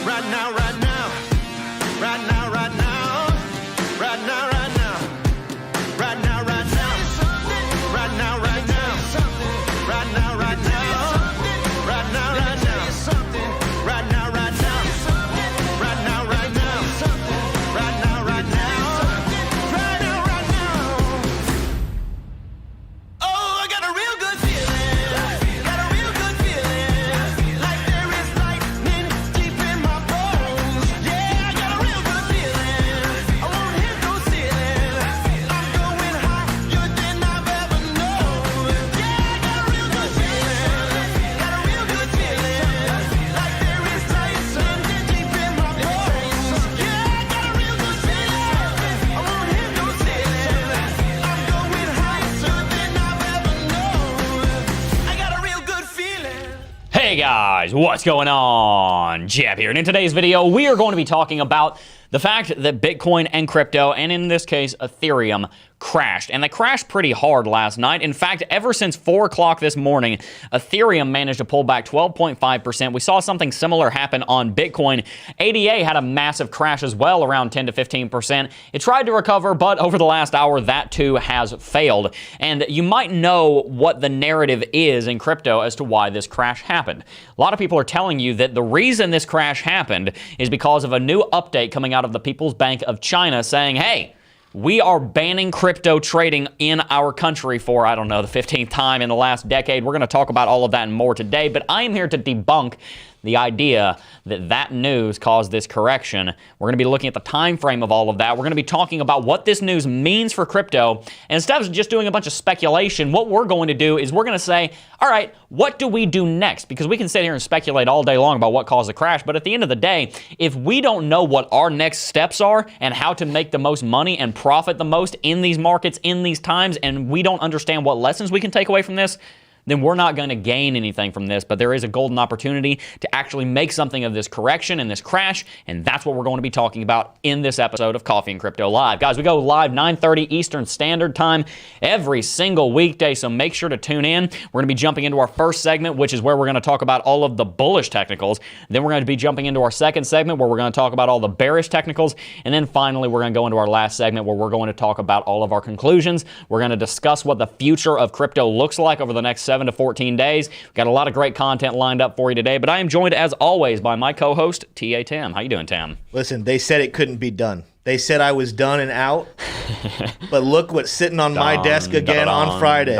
Right now, right now. Right now, right now. Right now, right now. Right now, right now. Right now, right now. Right now, right now. Right now, right now. Right now, right now. Right now, right now. Right now, right now. Right now, right now. Oh, I got a real good feeling. Got a real good feeling. Like there is lightning deep in my bones. Yeah, I got a real good feeling. I won't hit no ceiling. I'm going higher than I've ever known. Yeah, I got a real good feeling. Got a real good feeling. Like there is lightning deep in my bones. Yeah, I got a real good feeling. I won't hit no ceiling. I'm going higher than I've ever known. I got a real good feeling. Hey guys, what's going on? Jeb here, and in today's video, we are going to be talking about the fact that Bitcoin and crypto, and in this case, Ethereum, crashed. And they crashed pretty hard last night. In fact, ever since 4 o'clock this morning, Ethereum managed to pull back 12.5%. We saw something similar happen on Bitcoin. ADA had a massive crash as well, around 10 to 15%. It tried to recover, but over the last hour, that too has failed. And you might know what the narrative is in crypto as to why this crash happened. A lot of people are telling you that the reason this crash happened is because of a new update coming out of the People's Bank of China saying, hey, we are banning crypto trading in our country for, I don't know, the 15th time in the last decade. We're going to talk about all of that and more today, but I am here to debunk the idea that that news caused this correction. We're going to be looking at the time frame of all of that. We're going to be talking about what this news means for crypto. And instead of just doing a bunch of speculation, what we're going to do is we're going to say, all right, what do we do next? Because we can sit here and speculate all day long about what caused the crash, but at the end of the day, if we don't know what our next steps are and how to make the most money and profit the most in these markets, in these times, and we don't understand what lessons we can take away from this, then we're not going to gain anything from this. But there is a golden opportunity to actually make something of this correction and this crash, and that's what we're going to be talking about in this episode of Coffee and Crypto Live. Guys, we go live 9:30 Eastern Standard Time every single weekday, so make sure to tune in. We're going to be jumping into our first segment, which is where we're going to talk about all of the bullish technicals. Then we're going to be jumping into our second segment, where we're going to talk about all the bearish technicals. And then finally, we're going to go into our last segment, where we're going to talk about all of our conclusions. We're going to discuss what the future of crypto looks like over the next 7 to 14 days. We've got a lot of great content lined up for you today, but I am joined, as always, by my co-host, T.A. Tim. How you doing, Tim? Listen, they said it couldn't be done. They said I was done and out, but look what's sitting on my desk again on Friday.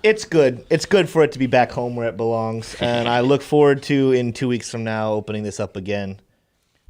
It's good. It's good for it to be back home where it belongs, and I look forward to, in 2 weeks from now, opening this up again,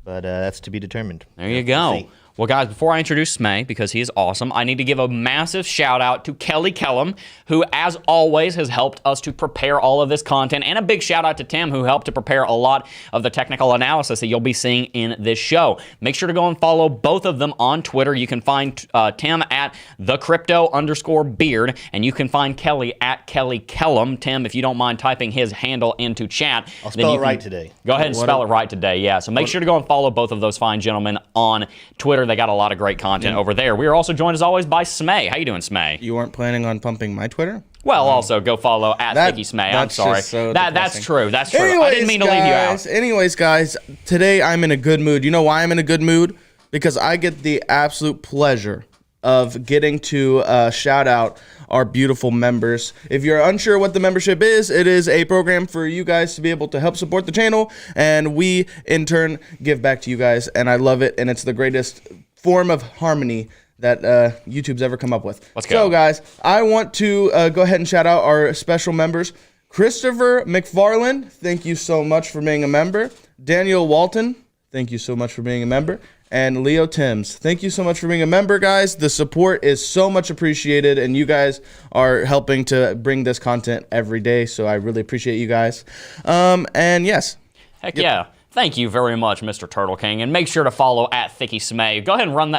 but that's to be determined. There you go. Well, guys, before I introduce Smay, because he is awesome, I need to give a massive shout out to Kelly Kellum, who, as always, has helped us to prepare all of this content, and a big shout out to Tim, who helped to prepare a lot of the technical analysis that you'll be seeing in this show. Make sure to go and follow both of them on Twitter. You can find Tim at @thecrypto_beard, and you can find Kelly at Kelly Kellum. Tim, if you don't mind typing his handle into chat. I'll spell it right today. Go ahead and spell it right today, yeah. So make sure to go and follow both of those fine gentlemen on Twitter. They got a lot of great content over there. We are also joined, as always, by Smay. How you doing, Smay? You weren't planning on pumping my Twitter? Well, also go follow at Thicky Smay. I'm sorry. That's true. That's true. Anyways, I didn't mean to leave you out. Anyways, guys, today I'm in a good mood. You know why I'm in a good mood? Because I get the absolute pleasure of getting to shout out our beautiful members. If you're unsure what the membership is, it is a program for you guys to be able to help support the channel, and we in turn give back to you guys, and I love it, and it's the greatest form of harmony that YouTube's ever come up with. Let's go. So guys, I want to go ahead and shout out our special members. Christopher McFarland, thank you so much for being a member. Daniel Walton, thank you so much for being a member. And Leo Timms, thank you so much for being a member, guys. The support is so much appreciated, and you guys are helping to bring this content every day, so I really appreciate you guys. And yes. Heck yeah. Thank you very much, Mr. Turtle King, and make sure to follow at Thicky Smay. Go ahead and run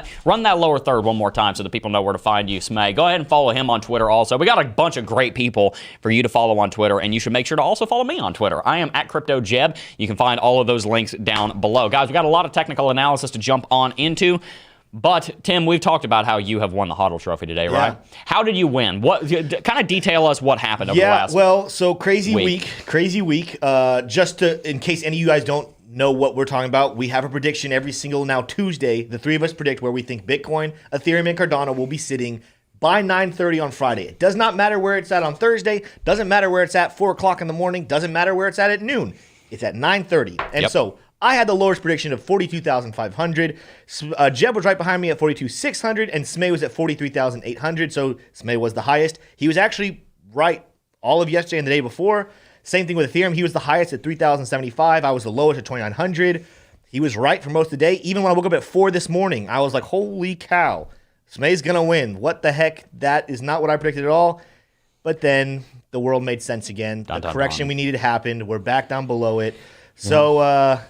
that lower third one more time so that people know where to find you, Smay. Go ahead and follow him on Twitter also. We got a bunch of great people for you to follow on Twitter, and you should make sure to also follow me on Twitter. I am at CryptoJeb. You can find all of those links down below. Guys, we got a lot of technical analysis to jump on into. But, Tim, we've talked about how you have won the HODL Trophy today, right? How did you win? What kind of detail us what happened over the last well, so crazy week. Just to, in case any of you guys don't know what we're talking about, we have a prediction every single now Tuesday. The three of us predict where we think Bitcoin, Ethereum, and Cardano will be sitting by 9:30 on Friday. It does not matter where it's at on Thursday. Doesn't matter where it's at 4 o'clock in the morning. Doesn't matter where it's at noon. It's at 9:30. And so I had the lowest prediction of 42,500. Jeb was right behind me at 42,600, and Smay was at 43,800. So Smay was the highest. He was actually right all of yesterday and the day before. Same thing with Ethereum. He was the highest at 3,075. I was the lowest at 2,900. He was right for most of the day. Even when I woke up at 4 this morning, I was like, holy cow, Smay's going to win. What the heck? That is not what I predicted at all. But then the world made sense again. The correction we needed happened. We're back down below it. So,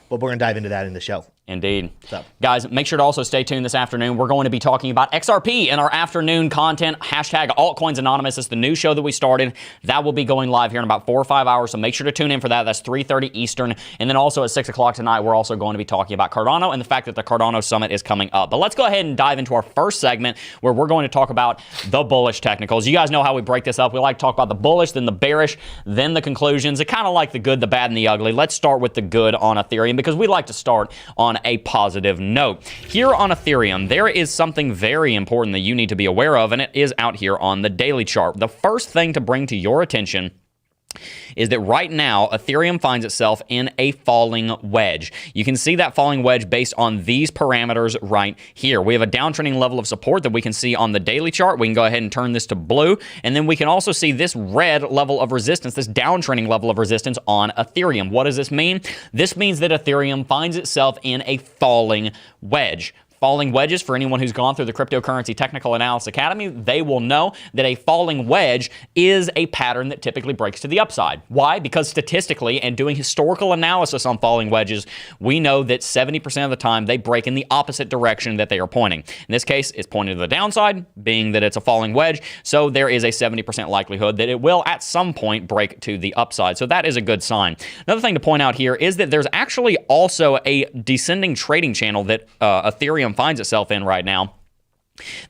but we're going to dive into that in the show. Indeed. Guys, make sure to also stay tuned this afternoon. We're going to be talking about XRP in our afternoon content. Hashtag Altcoins Anonymous is the new show that we started. That will be going live here in about 4 or 5 hours, so make sure to tune in for that. That's 3:30 Eastern. And then also at 6 o'clock tonight, we're also going to be talking about Cardano and the fact that the Cardano Summit is coming up. But let's go ahead and dive into our first segment where we're going to talk about the bullish technicals. You guys know how we break this up. We like to talk about the bullish, then the bearish, then the conclusions. It kind of like the good, the bad, and the ugly. Let's start with the good on Ethereum because we like to start on a positive note. Here on Ethereum, there is something very important that you need to be aware of, and it is out here on the daily chart. The first thing to bring to your attention is that right now, Ethereum finds itself in a falling wedge. You can see that falling wedge based on these parameters right here. We have a downtrending level of support that we can see on the daily chart. We can go ahead and turn this to blue, and then we can also see this red level of resistance, this downtrending level of resistance on Ethereum. What does this mean? This means that Ethereum finds itself in a falling wedge. Falling wedges, for anyone who's gone through the Cryptocurrency Technical Analysis Academy, they will know that a falling wedge is a pattern that typically breaks to the upside. Why? Because statistically and doing historical analysis on falling wedges, we know that 70% of the time they break in the opposite direction that they are pointing. In this case, it's pointing to the downside, being that it's a falling wedge, so there is a 70% likelihood that it will at some point break to the upside. So that is a good sign. Another thing to point out here is that there's actually also a descending trading channel that Ethereum finds itself in right now.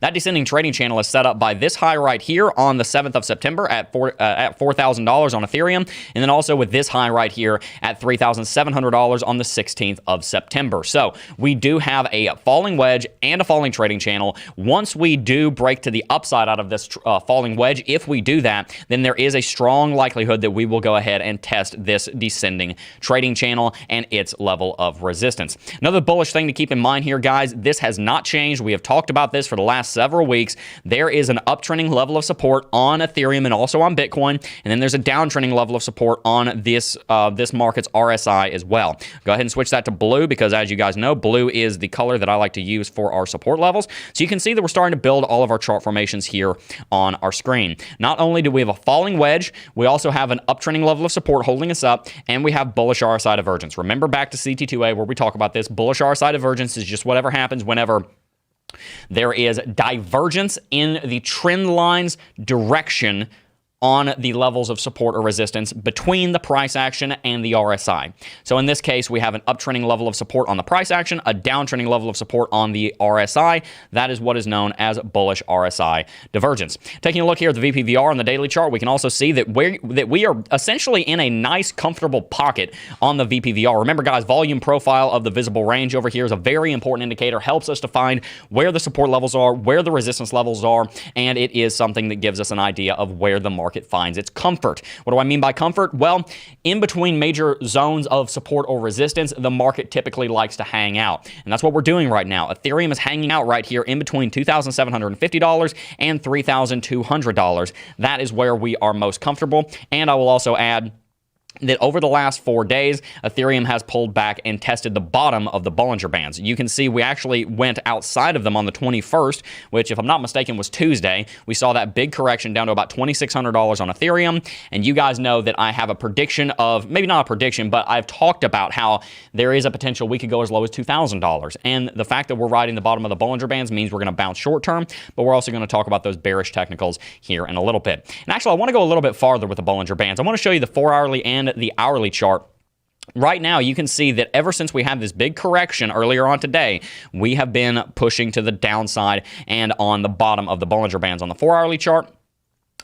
That descending trading channel is set up by this high right here on the 7th of September at $4,000 on Ethereum, and then also with this high right here at $3,700 on the 16th of September. So we do have a falling wedge and a falling trading channel. Once we do break to the upside out of this falling wedge, if we do that, then there is a strong likelihood that we will go ahead and test this descending trading channel and its level of resistance. Another bullish thing to keep in mind here, guys, this has not changed. We have talked about this for the last several weeks. There is an uptrending level of support on Ethereum and also on Bitcoin, and then there's a downtrending level of support on this market's RSI as well. Go ahead and switch that to blue because, as you guys know, blue is the color that I like to use for our support levels. So you can see that we're starting to build all of our chart formations here on our screen. Not only do we have a falling wedge, we also have an uptrending level of support holding us up, and we have bullish RSI divergence. Remember back to CT2A where we talk about this. Bullish RSI divergence is just whatever happens whenever there is divergence in the trend line's direction on the levels of support or resistance between the price action and the RSI. So in this case, we have an uptrending level of support on the price action, a downtrending level of support on the RSI. That is what is known as bullish RSI divergence. Taking a look here at the VPVR on the daily chart, we can also see that we are essentially in a nice, comfortable pocket on the VPVR. Remember, guys, volume profile of the visible range over here is a very important indicator, helps us to find where the support levels are, where the resistance levels are, and it is something that gives us an idea of where the market finds its comfort. What do I mean by comfort? Well, in between major zones of support or resistance, the market typically likes to hang out. And that's what we're doing right now. Ethereum is hanging out right here in between $2,750 and $3,200. That is where we are most comfortable. And I will also add that over the last 4 days, Ethereum has pulled back and tested the bottom of the Bollinger Bands. You can see we actually went outside of them on the 21st, which, if I'm not mistaken, was Tuesday. We saw that big correction down to about $2,600 on Ethereum, and you guys know that I have a prediction of, maybe not a prediction, but I've talked about how there is a potential we could go as low as $2,000, and the fact that we're riding the bottom of the Bollinger Bands means we're going to bounce short term, but we're also going to talk about those bearish technicals here in a little bit. And actually, I want to go a little bit farther with the Bollinger Bands. I want to show you the 4-hourly and the hourly chart. Right now, you can see that ever since we had this big correction earlier on today, we have been pushing to the downside and on the bottom of the Bollinger Bands on the 4-hourly chart.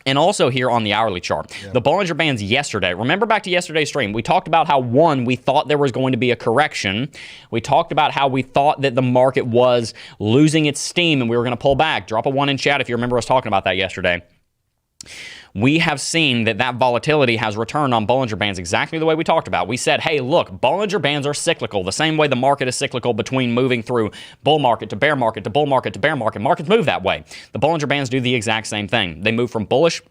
And also here on the hourly chart, the Bollinger Bands yesterday. Remember back to yesterday's stream, we talked about how, one, we thought there was going to be a correction. We talked about how we thought that the market was losing its steam and we were going to pull back. Drop a 1 in chat if you remember us talking about that yesterday. We have seen that that volatility has returned on Bollinger Bands exactly the way we talked about. We said, hey, look, Bollinger Bands are cyclical, the same way the market is cyclical between moving through bull market to bear market to bull market to bear market. Markets move that way. The Bollinger Bands do the exact same thing. They move from bullish,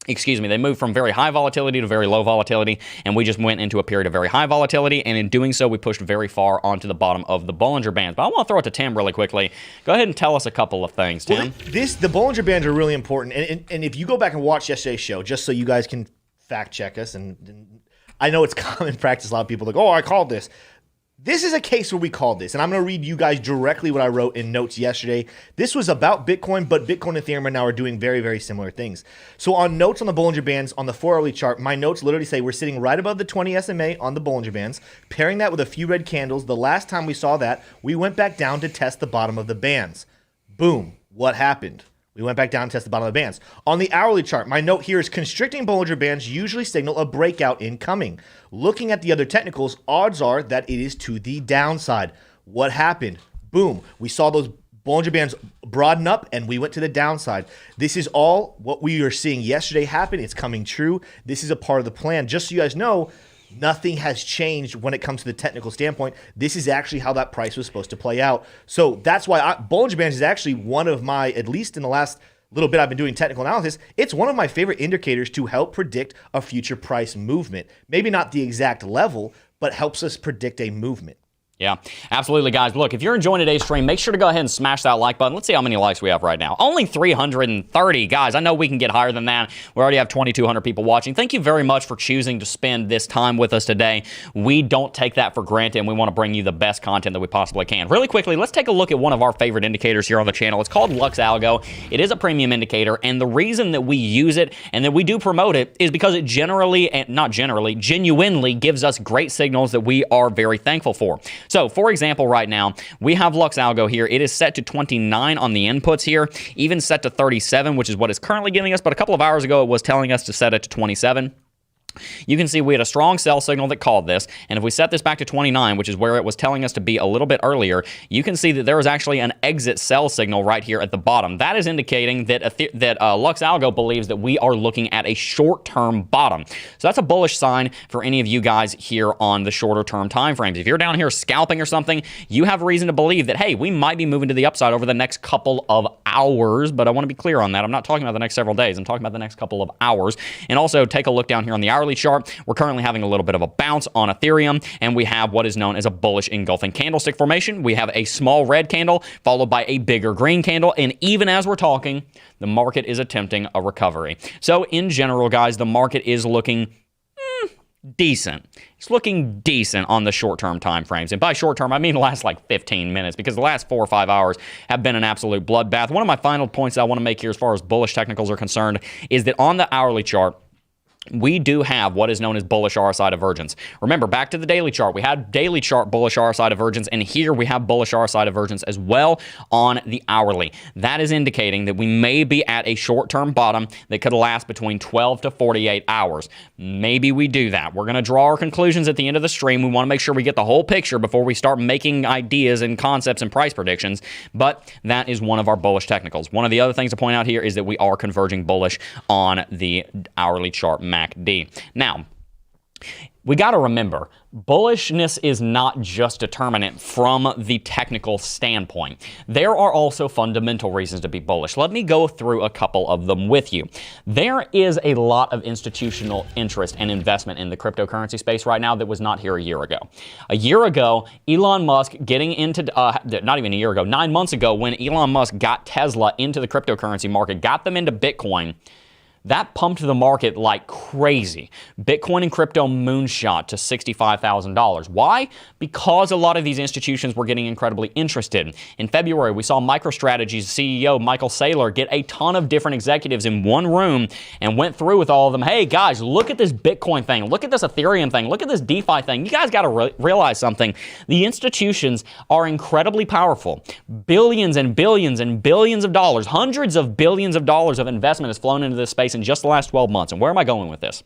they moved from very high volatility to very low volatility, and we just went into a period of very high volatility, and in doing so, we pushed very far onto the bottom of the Bollinger Bands. But I want to throw it to Tim really quickly. Go ahead and tell us a couple of things, Tim. Well, the Bollinger Bands are really important, and if you go back and watch yesterday's show, just so you guys can fact check us, and I know it's common practice, a lot of people are like, oh, I called this. This is a case where we called this, and I'm going to read you guys directly what I wrote in notes yesterday. This was about Bitcoin, but Bitcoin and Ethereum right now are doing very, very similar things. So on notes on the Bollinger Bands, on the 4-hourly chart, my notes literally say we're sitting right above the 20 SMA on the Bollinger Bands, pairing that with a few red candles. The last time we saw that, we went back down to test the bottom of the bands. Boom. What happened? We went back down and tested the bottom of the bands. On the hourly chart, my note here is constricting Bollinger Bands usually signal a breakout incoming. Looking at the other technicals, odds are that it is to the downside. What happened? Boom. We saw those Bollinger Bands broaden up and we went to the downside. This is all what we were seeing yesterday happen. It's coming true. This is a part of the plan. Just so you guys know, nothing has changed when it comes to the technical standpoint. This is actually how that price was supposed to play out. So that's why Bollinger Bands is actually one of my, at least in the last little bit I've been doing technical analysis, it's one of my favorite indicators to help predict a future price movement. Maybe not the exact level, but helps us predict a movement. Yeah, absolutely, guys. Look, if you're enjoying today's stream, make sure to go ahead and smash that like button. Let's see how many likes we have right now. Only 330, guys. I know we can get higher than that. We already have 2,200 people watching. Thank you very much for choosing to spend this time with us today. We don't take that for granted, and we want to bring you the best content that we possibly can. Really quickly, let's take a look at one of our favorite indicators here on the channel. It's called Lux Algo. It is a premium indicator, and the reason that we use it and that we do promote it is because it genuinely gives us great signals that we are very thankful for. So, for example, right now, we have Lux Algo here. It is set to 29 on the inputs here, even set to 37, which is what it's currently giving us, but a couple of hours ago, it was telling us to set it to 27. You can see we had a strong sell signal that called this, and if we set this back to 29, which is where it was telling us to be a little bit earlier, you can see that there was actually an exit sell signal right here at the bottom. That is indicating that Lux Algo believes that we are looking at a short-term bottom. So that's a bullish sign for any of you guys here on the shorter-term time frames. If you're down here scalping or something, you have reason to believe that, hey, we might be moving to the upside over the next couple of hours, but I want to be clear on that. I'm not talking about the next several days. I'm talking about the next couple of hours. And also, take a look down here on the hourly chart. We're currently having a little bit of a bounce on Ethereum, and we have what is known as a bullish engulfing candlestick formation. We have a small red candle followed by a bigger green candle, and even as we're talking, the market is attempting a recovery. So in general, guys, the market is looking decent. It's looking decent on the short-term time frames. And by short-term, I mean the last like 15 minutes, because the last 4 or 5 hours have been an absolute bloodbath. One of my final points that I want to make here as far as bullish technicals are concerned is that on the hourly chart, we do have what is known as bullish RSI divergence. Remember, back to the daily chart, we had daily chart bullish RSI divergence, and here we have bullish RSI divergence as well on the hourly. That is indicating that we may be at a short-term bottom that could last between 12 to 48 hours. Maybe we do that. We're going to draw our conclusions at the end of the stream. We want to make sure we get the whole picture before we start making ideas and concepts and price predictions, but that is one of our bullish technicals. One of the other things to point out here is that we are converging bullish on the hourly chart MACD. Now, we got to remember, bullishness is not just determinant from the technical standpoint. There are also fundamental reasons to be bullish. Let me go through a couple of them with you. There is a lot of institutional interest and investment in the cryptocurrency space right now that was not here a year ago. A year ago, Elon Musk getting into, not even a year ago, 9 months ago, when Elon Musk got Tesla into the cryptocurrency market, got them into Bitcoin, that pumped the market like crazy. Bitcoin and crypto moonshot to $65,000. Why? Because a lot of these institutions were getting incredibly interested. In February, we saw MicroStrategy's CEO, Michael Saylor, get a ton of different executives in one room and went through with all of them. Hey, guys, look at this Bitcoin thing. Look at this Ethereum thing. Look at this DeFi thing. You guys got to realize something. The institutions are incredibly powerful. Billions and billions and billions of dollars, hundreds of billions of dollars of investment has flown into this space space in just the last 12 months. And where am I going with this?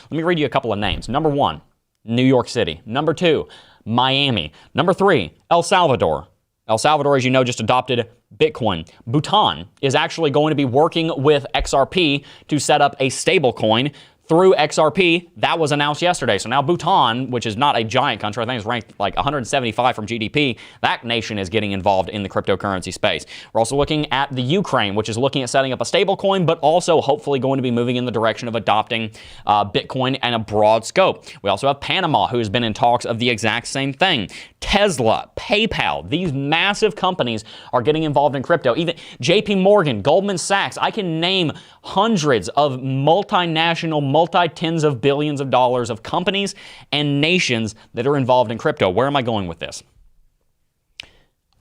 Let me read you a couple of names. Number 1, New York City. Number 2, Miami. Number 3, El Salvador. El Salvador, as you know, just adopted Bitcoin. Bhutan is actually going to be working with XRP to set up a stable coin through XRP. That was announced yesterday. So now Bhutan, which is not a giant country, I think it's ranked like 175 from GDP, that nation is getting involved in the cryptocurrency space. We're also looking at the Ukraine, which is looking at setting up a stable coin, but also hopefully going to be moving in the direction of adopting Bitcoin and a broad scope. We also have Panama, who has been in talks of the exact same thing. Tesla, PayPal, these massive companies are getting involved in crypto. Even JP Morgan, Goldman Sachs, I can name hundreds of multinational, multi-tens of billions of dollars of companies and nations that are involved in crypto. Where am I going with this?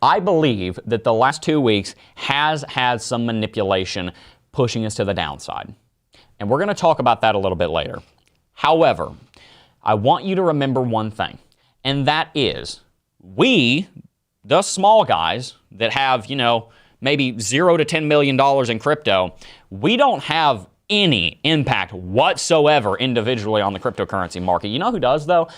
I believe that the last 2 weeks has had some manipulation pushing us to the downside. And we're going to talk about that a little bit later. However, I want you to remember one thing, and that is we, the small guys that have, you know, maybe $0 to $10 million in crypto, we don't have any impact whatsoever individually on the cryptocurrency market. You know who does, though?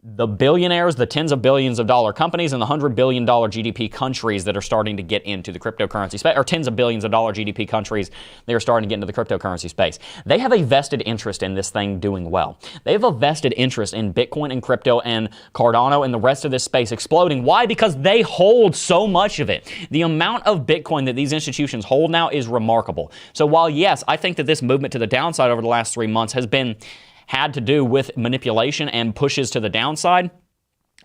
The billionaires, the tens of billions of dollar companies, and the $100 billion GDP countries that are starting to get into the cryptocurrency space, or tens of billions of dollar GDP countries that are starting to get into the cryptocurrency space. They have a vested interest in this thing doing well. They have a vested interest in Bitcoin and crypto and Cardano and the rest of this space exploding. Why? Because they hold so much of it. The amount of Bitcoin that these institutions hold now is remarkable. So while, yes, I think that this movement to the downside over the last 3 months has had to do with manipulation and pushes to the downside,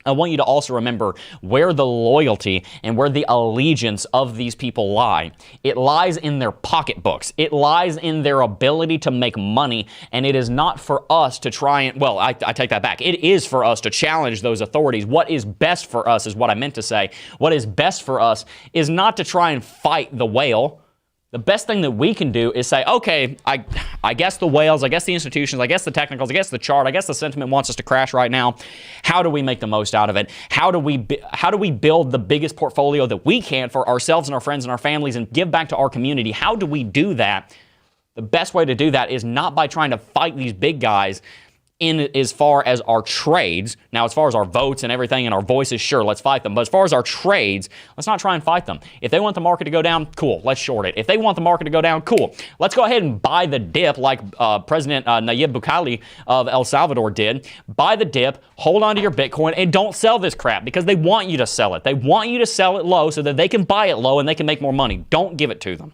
I want you to also remember where the loyalty and where the allegiance of these people lie. It lies in their pocketbooks. It lies in their ability to make money, and it is not for us to try and, well, I take that back. It is for us to challenge those authorities. What is best for us is what I meant to say. What is best for us is not to try and fight the whale. The best thing that we can do is say, okay, I guess the whales, I guess the institutions, I guess the technicals, I guess the chart, I guess the sentiment wants us to crash right now. How do we make the most out of it? How do we build the biggest portfolio that we can for ourselves and our friends and our families and give back to our community? How do we do that? The best way to do that is not by trying to fight these big guys in as far as our trades. Now, as far as our votes and everything and our voices, sure, let's fight them. But as far as our trades, let's not try and fight them. If they want the market to go down, cool, let's short it. If they want the market to go down, cool, let's go ahead and buy the dip like President Nayib Bukele of El Salvador did. Buy the dip, hold on to your Bitcoin, and don't sell this crap because they want you to sell it. They want you to sell it low so that they can buy it low and they can make more money. Don't give it to them.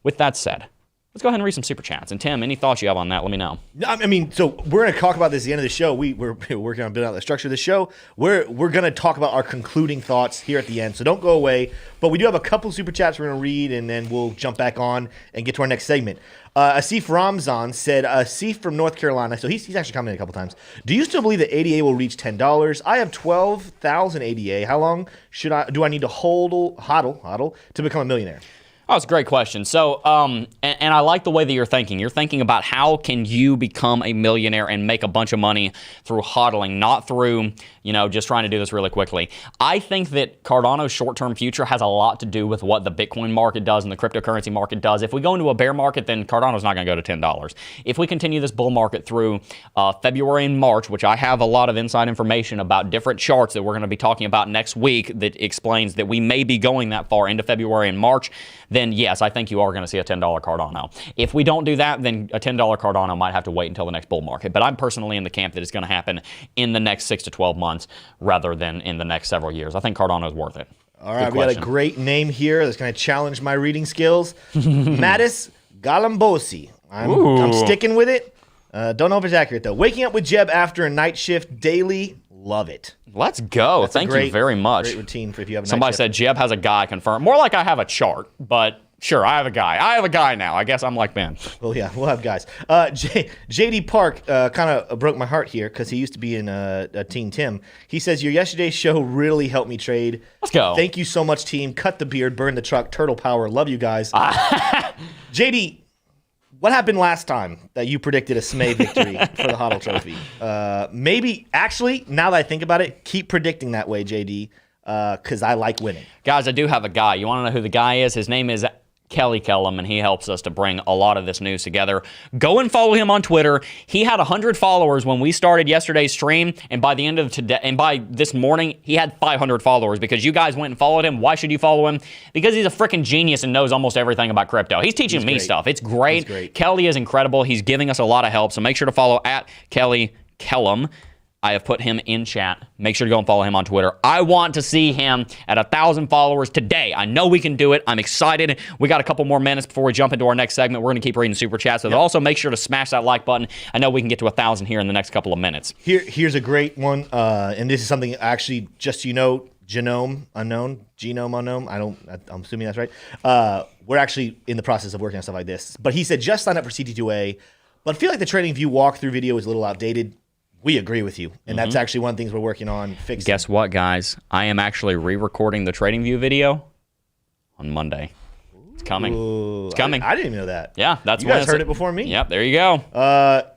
With that said, let's go ahead and read some super chats. And Tim, any thoughts you have on that, let me know. I mean, so we're going to talk about this at the end of the show. We're working on building out the structure of the show. We're going to talk about our concluding thoughts here at the end. So don't go away. But we do have a couple super chats we're going to read, and then we'll jump back on and get to our next segment. Asif Ramzan said, Asif from North Carolina. So he's actually commented a couple times. Do you still believe that ADA will reach $10? I have 12,000 ADA. How long do I need to hodl to become a millionaire? Oh, it's a great question. So, and I like the way that you're thinking. You're thinking about how can you become a millionaire and make a bunch of money through hodling, not through, you know, just trying to do this really quickly. I think that Cardano's short-term future has a lot to do with what the Bitcoin market does and the cryptocurrency market does. If we go into a bear market, then Cardano's not going to go to $10. If we continue this bull market through February and March, which I have a lot of inside information about different charts that we're going to be talking about next week that explains that we may be going that far into February and March, then yes, I think you are going to see a $10 Cardano. If we don't do that, then a $10 Cardano might have to wait until the next bull market. But I'm personally in the camp that it's going to happen in the next 6 to 12 months rather than in the next several years. I think Cardano is worth it. All right, we got a great name here that's going to challenge my reading skills. Mattis Galambosi. I'm sticking with it. Don't know if it's accurate, though. Waking up with Jeb after a night shift daily. Love it. Let's go. Thank you very much. Great routine for if you have a Somebody said Jeb has a guy confirmed. More like I have a chart, but sure, I have a guy. I have a guy now. I guess I'm like Ben. Well, yeah, we'll have guys. JD Park kind of broke my heart here because he used to be in Team Tim. He says, your yesterday's show really helped me trade. Let's go. Thank you so much, team. Cut the beard, burn the truck, turtle power. Love you guys. JD, what happened last time that you predicted a SME victory for the HODL Trophy? Maybe, actually, now that I think about it, keep predicting that way, JD, because I like winning. Guys, I do have a guy. You want to know who the guy is? His name is Kelly Kellum, and he helps us to bring a lot of this news together. Go and follow him on Twitter. He had 100 followers when we started yesterday's stream, and by the end of today, and by this morning, he had 500 followers because you guys went and followed him. Why should you follow him? Because he's a freaking genius and knows almost everything about crypto. He's teaching me stuff. It's great. Kelly is incredible. He's giving us a lot of help, so make sure to follow at Kelly Kellum. I have put him in chat. Make sure to go and follow him on Twitter. I want to see him at 1,000 followers today. I know we can do it. I'm excited. We got a couple more minutes before we jump into our next segment. We're going to keep reading super chats. So also make sure to smash that like button. I know we can get to 1,000 here in the next couple of minutes. Here's a great one. And this is something actually, just so you know, genome unknown. I'm assuming that's right. We're actually in the process of working on stuff like this. But he said, just sign up for CT2A, but feel like the TradingView walkthrough video is a little outdated. We agree with you, and that's actually one of the things we're working on fixing. Guess what, guys? I am actually re-recording the TradingView video on Monday. It's coming. Ooh, it's coming. I didn't even know that. Yeah, that's you guys heard it before me. Yep, there you go.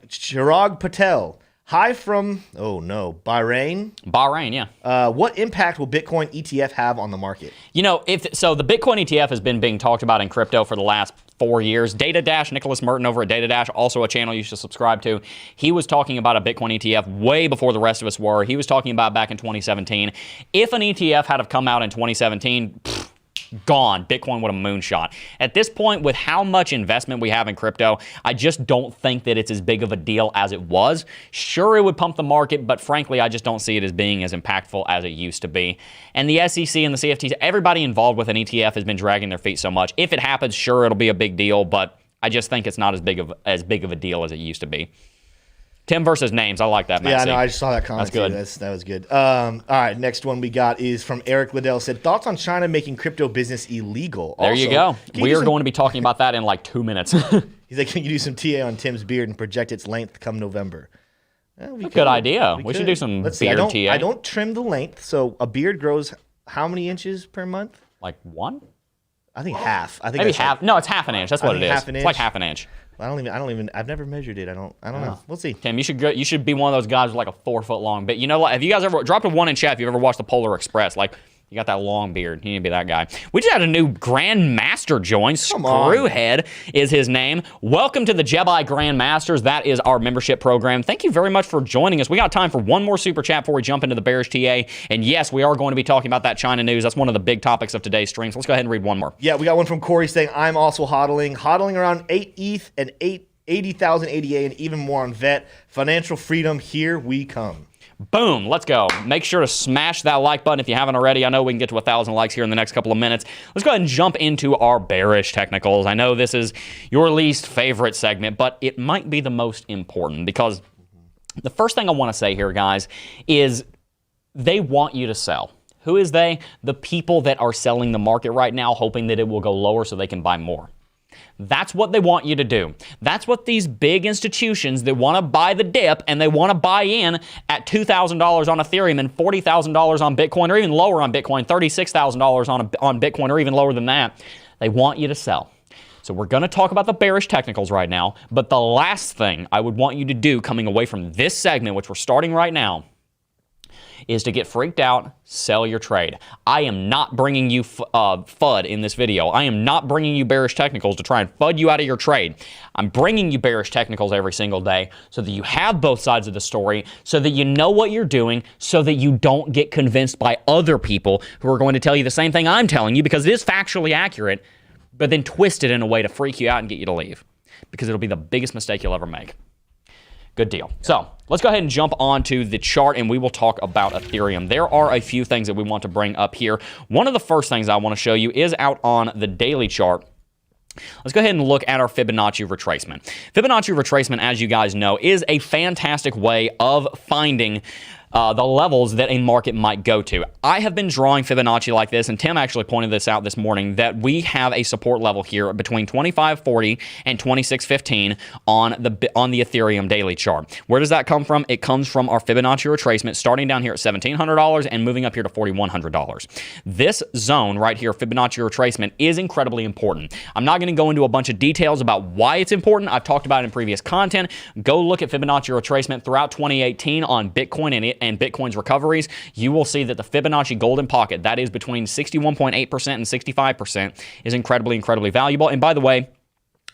Chirag Patel. Hi from, Bahrain. Bahrain, yeah. What impact will Bitcoin ETF have on the market? You know, the Bitcoin ETF has been being talked about in crypto for the last 4 years. Data Dash, Nicholas Merton over at Data Dash, also a channel you should subscribe to. He was talking about a Bitcoin ETF way before the rest of us were. He was talking about back in 2017. If an ETF had have come out in 2017, gone. Bitcoin would have moonshot. At this point, with how much investment we have in crypto, I just don't think that it's as big of a deal as it was. Sure, it would pump the market, but frankly, I just don't see it as being as impactful as it used to be. And the SEC and the CFTC, everybody involved with an ETF has been dragging their feet so much. If it happens, sure, it'll be a big deal, but I just think it's not as big of a deal as it used to be. Tim versus names. I like that, Matt. Yeah, no, I just saw that comment. That's good. That was good. All right, next one we got is from Eric Liddell. Said, thoughts on China making crypto business illegal? There you go. We are going to be talking about that in like 2 minutes. He's like, can you do some TA on Tim's beard and project its length come November? Good idea. We should do some beard TA. I don't trim the length, so a beard grows how many inches per month? Like one? I think half. I think maybe half. No, it's half an inch. That's what it is. Half an inch. It's like half an inch. I don't even. I've never measured it. I don't know. We'll see. Tim, you should be one of those guys with like a 4 foot long. But you know what? Have you guys ever dropped a 1 in chat? If you've ever watched the Polar Express, like you got that long beard, you need to be that guy. We just had a new Grand Master join. Screwhead is his name. Welcome to the Jedi Grand Masters. That is our membership program. Thank you very much for joining us. We got time for one more super chat before we jump into the Bearish TA. And yes, we are going to be talking about that China news. That's one of the big topics of today's stream. So let's go ahead and read one more. Yeah, we got one from Corey saying, I'm also hodling around 8 ETH and 80,000 ADA and even more on VET. Financial freedom, here we come. Boom, let's go. Make sure to smash that like button if you haven't already. I know we can get to 1,000 likes here in the next couple of minutes. Let's go ahead and jump into our bearish technicals. I know this is your least favorite segment, but it might be the most important because the first thing I want to say here, guys, is they want you to sell. Who is they? The people that are selling the market right now, hoping that it will go lower so they can buy more. That's what they want you to do. That's what these big institutions that want to buy the dip and they want to buy in at $2,000 on Ethereum and $40,000 on Bitcoin or even lower on Bitcoin, $36,000 on Bitcoin or even lower than that. They want you to sell. So we're going to talk about the bearish technicals right now, but the last thing I would want you to do coming away from this segment, which we're starting right now, is to get freaked out, sell your trade. I am not bringing you FUD in this video. I am not bringing you bearish technicals to try and FUD you out of your trade. I'm bringing you bearish technicals every single day so that you have both sides of the story, so that you know what you're doing, so that you don't get convinced by other people who are going to tell you the same thing I'm telling you because it is factually accurate, but then twist it in a way to freak you out and get you to leave because it'll be the biggest mistake you'll ever make. Good deal. So let's go ahead and jump onto the chart and we will talk about Ethereum. There are a few things that we want to bring up here. One of the first things I want to show you is out on the daily chart. Let's go ahead and look at our Fibonacci retracement. Fibonacci retracement, as you guys know, is a fantastic way of finding the levels that a market might go to. I have been drawing Fibonacci like this, and Tim actually pointed this out this morning, that we have a support level here between 2540 and 2615 on the Ethereum daily chart. Where does that come from? It comes from our Fibonacci retracement starting down here at $1,700 and moving up here to $4,100. This zone right here, Fibonacci retracement, is incredibly important. I'm not going to go into a bunch of details about why it's important. I've talked about it in previous content. Go look at Fibonacci retracement throughout 2018 on Bitcoin and Bitcoin's recoveries, you will see that the Fibonacci golden pocket, that is between 61.8% and 65%, is incredibly, incredibly valuable. And by the way,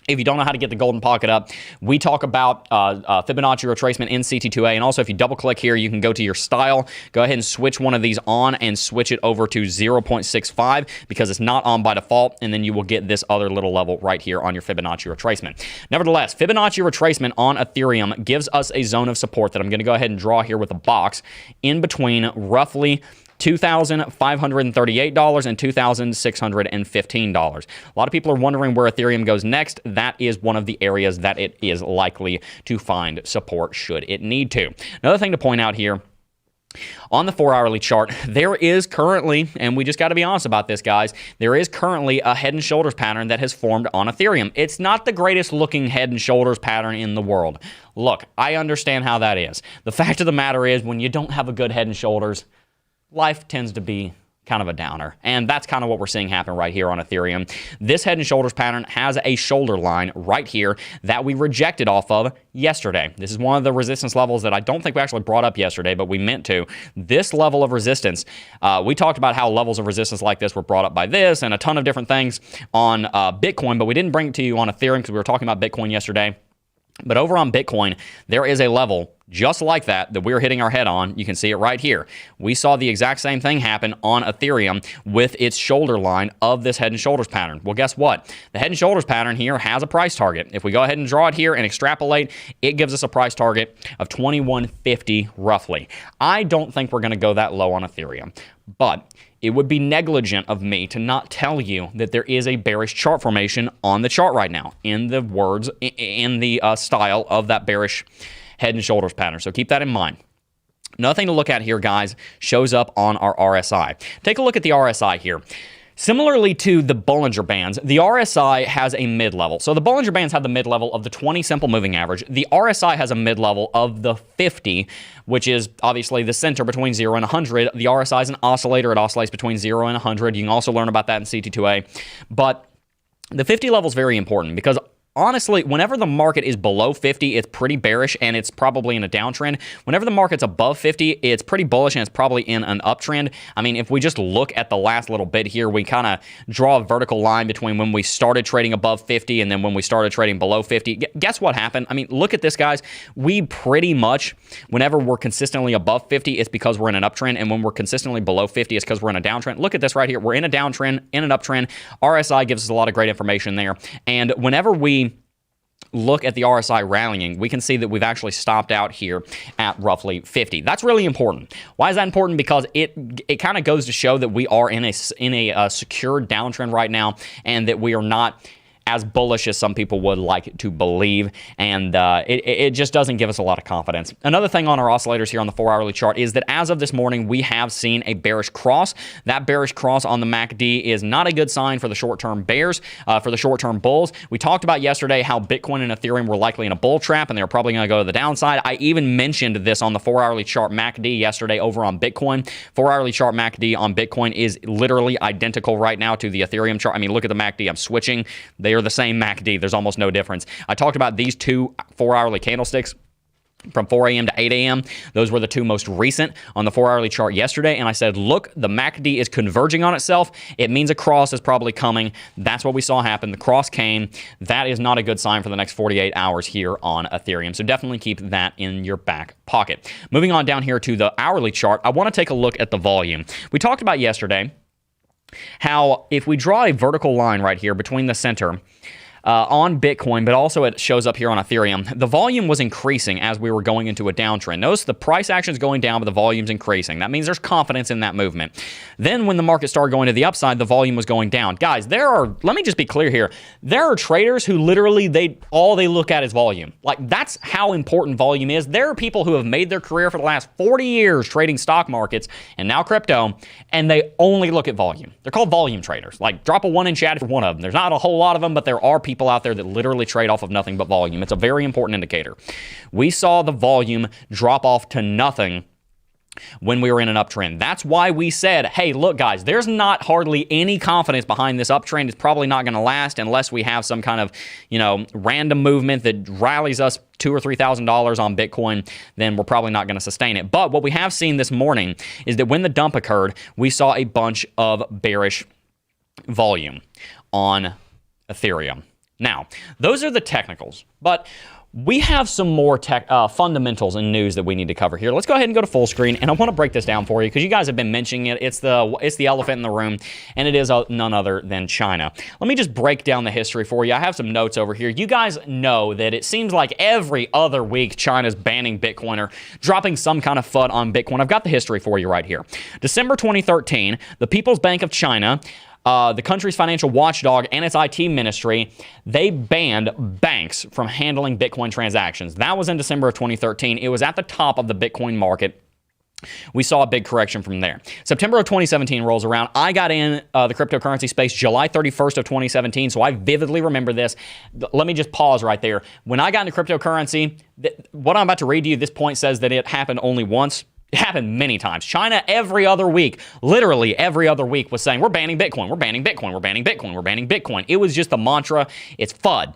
if you don't know how to get the golden pocket up, we talk about Fibonacci retracement in CT2A. And also, if you double click here, you can go to your style, go ahead and switch one of these on and switch it over to 0.65 because it's not on by default. And then you will get this other little level right here on your Fibonacci retracement. Nevertheless, Fibonacci retracement on Ethereum gives us a zone of support that I'm going to go ahead and draw here with a box in between roughly $2,538 and $2,615. A lot of people are wondering where Ethereum goes next. That is one of the areas that it is likely to find support should it need to. Another thing to point out here, on the 4-hourly chart, there is currently, and we just got to be honest about this, guys, there is currently a head and shoulders pattern that has formed on Ethereum. It's not the greatest looking head and shoulders pattern in the world. Look, I understand how that is. The fact of the matter is, when you don't have a good head and shoulders, life tends to be kind of a downer. And that's kind of what we're seeing happen right here on Ethereum. This head and shoulders pattern has a shoulder line right here that we rejected off of yesterday. This is one of the resistance levels that I don't think we actually brought up yesterday, but we meant to. This level of resistance, we talked about how levels of resistance like this were brought up by this and a ton of different things on Bitcoin, but we didn't bring it to you on Ethereum because we were talking about Bitcoin yesterday. But over on Bitcoin, there is a level just like that we're hitting our head on. You can see it right here. We saw the exact same thing happen on Ethereum with its shoulder line of this head and shoulders pattern. Well, guess what? The head and shoulders pattern here has a price target. If we go ahead and draw it here and extrapolate, it gives us a price target of $21.50 roughly. I don't think we're going to go that low on Ethereum, but it would be negligent of me to not tell you that there is a bearish chart formation on the chart right now in the words, in the style of that bearish head and shoulders pattern. So keep that in mind. Another thing to look at here, guys, shows up on our RSI. Take a look at the RSI here. Similarly to the Bollinger Bands, the RSI has a mid-level. So the Bollinger Bands have the mid-level of the 20 simple moving average. The RSI has a mid-level of the 50, which is obviously the center between 0 and 100. The RSI is an oscillator. It oscillates between 0 and 100. You can also learn about that in CT2A. But the 50 level is very important because honestly, whenever the market is below 50, it's pretty bearish and it's probably in a downtrend. Whenever the market's above 50, it's pretty bullish and it's probably in an uptrend. I mean, if we just look at the last little bit here, we kind of draw a vertical line between when we started trading above 50 and then when we started trading below 50. Guess what happened? I mean, look at this, guys. We pretty much, whenever we're consistently above 50, it's because we're in an uptrend. And when we're consistently below 50, it's because we're in a downtrend. Look at this right here. We're in a downtrend, in an uptrend. RSI gives us a lot of great information there. And whenever we look at the RSI rallying, we can see that we've actually stopped out here at roughly 50. That's really important. Why is that important? Because it kind of goes to show that we are in a secure downtrend right now and that we are not as bullish as some people would like to believe, and it just doesn't give us a lot of confidence. Another thing on our oscillators here on the 4-hourly chart is that as of this morning, we have seen a bearish cross. That bearish cross on the MACD is not a good sign for the short-term bears, for the short-term bulls. We talked about yesterday how Bitcoin and Ethereum were likely in a bull trap, and they're probably going to go to the downside. I even mentioned this on the 4-hourly chart MACD yesterday over on Bitcoin. 4-hourly chart MACD on Bitcoin is literally identical right now to the Ethereum chart. I mean, look at the MACD. I'm switching. They are the same MACD. There's almost no difference. I talked about these two 4-hourly candlesticks from 4 a.m. to 8 a.m. Those were the two most recent on the 4-hourly chart yesterday. And I said, look, the MACD is converging on itself. It means a cross is probably coming. That's what we saw happen. The cross came. That is not a good sign for the next 48 hours here on Ethereum. So definitely keep that in your back pocket. Moving on down here to the hourly chart, I want to take a look at the volume. We talked about yesterday how if we draw a vertical line right here between the center on Bitcoin, but also it shows up here on Ethereum, the volume was increasing as we were going into a downtrend. Notice the price action is going down, but the volume's increasing. That means there's confidence in that movement. Then when the market started going to the upside, the volume was going down. Guys, let me just be clear here. There are traders who literally, all they look at is volume. Like, that's how important volume is. There are people who have made their career for the last 40 years trading stock markets and now crypto, and they only look at volume. They're called volume traders. Like, drop a 1 in chat for one of them. There's not a whole lot of them, but there are people out there that literally trade off of nothing but volume. It's a very important indicator. We saw the volume drop off to nothing when we were in an uptrend. That's why we said, hey, look, guys, there's not hardly any confidence behind this uptrend. It's probably not going to last unless we have some kind of, random movement that rallies us $2,000 or $3,000 on Bitcoin. Then we're probably not going to sustain it. But what we have seen this morning is that when the dump occurred, we saw a bunch of bearish volume on Ethereum. Now, those are the technicals, but we have some more fundamentals and news that we need to cover here. Let's go ahead and go to full screen, and I want to break this down for you because you guys have been mentioning it. It's the elephant in the room, and it is none other than China. Let me just break down the history for you. I have some notes over here. You guys know that it seems like every other week China's banning Bitcoin or dropping some kind of FUD on Bitcoin. I've got the history for you right here. December 2013, the People's Bank of China, the country's financial watchdog and its IT ministry, they banned banks from handling Bitcoin transactions. That was in December of 2013. It was at the top of the Bitcoin market. We saw a big correction from there. September of 2017 rolls around. I got in the cryptocurrency space July 31st of 2017, so I vividly remember this. Let me just pause right there. When I got into cryptocurrency, what I'm about to read to you, this point says that it happened only once. It happened many times. China every other week, literally every other week, was saying, we're banning Bitcoin, we're banning Bitcoin, we're banning Bitcoin, we're banning Bitcoin. It was just the mantra. It's FUD.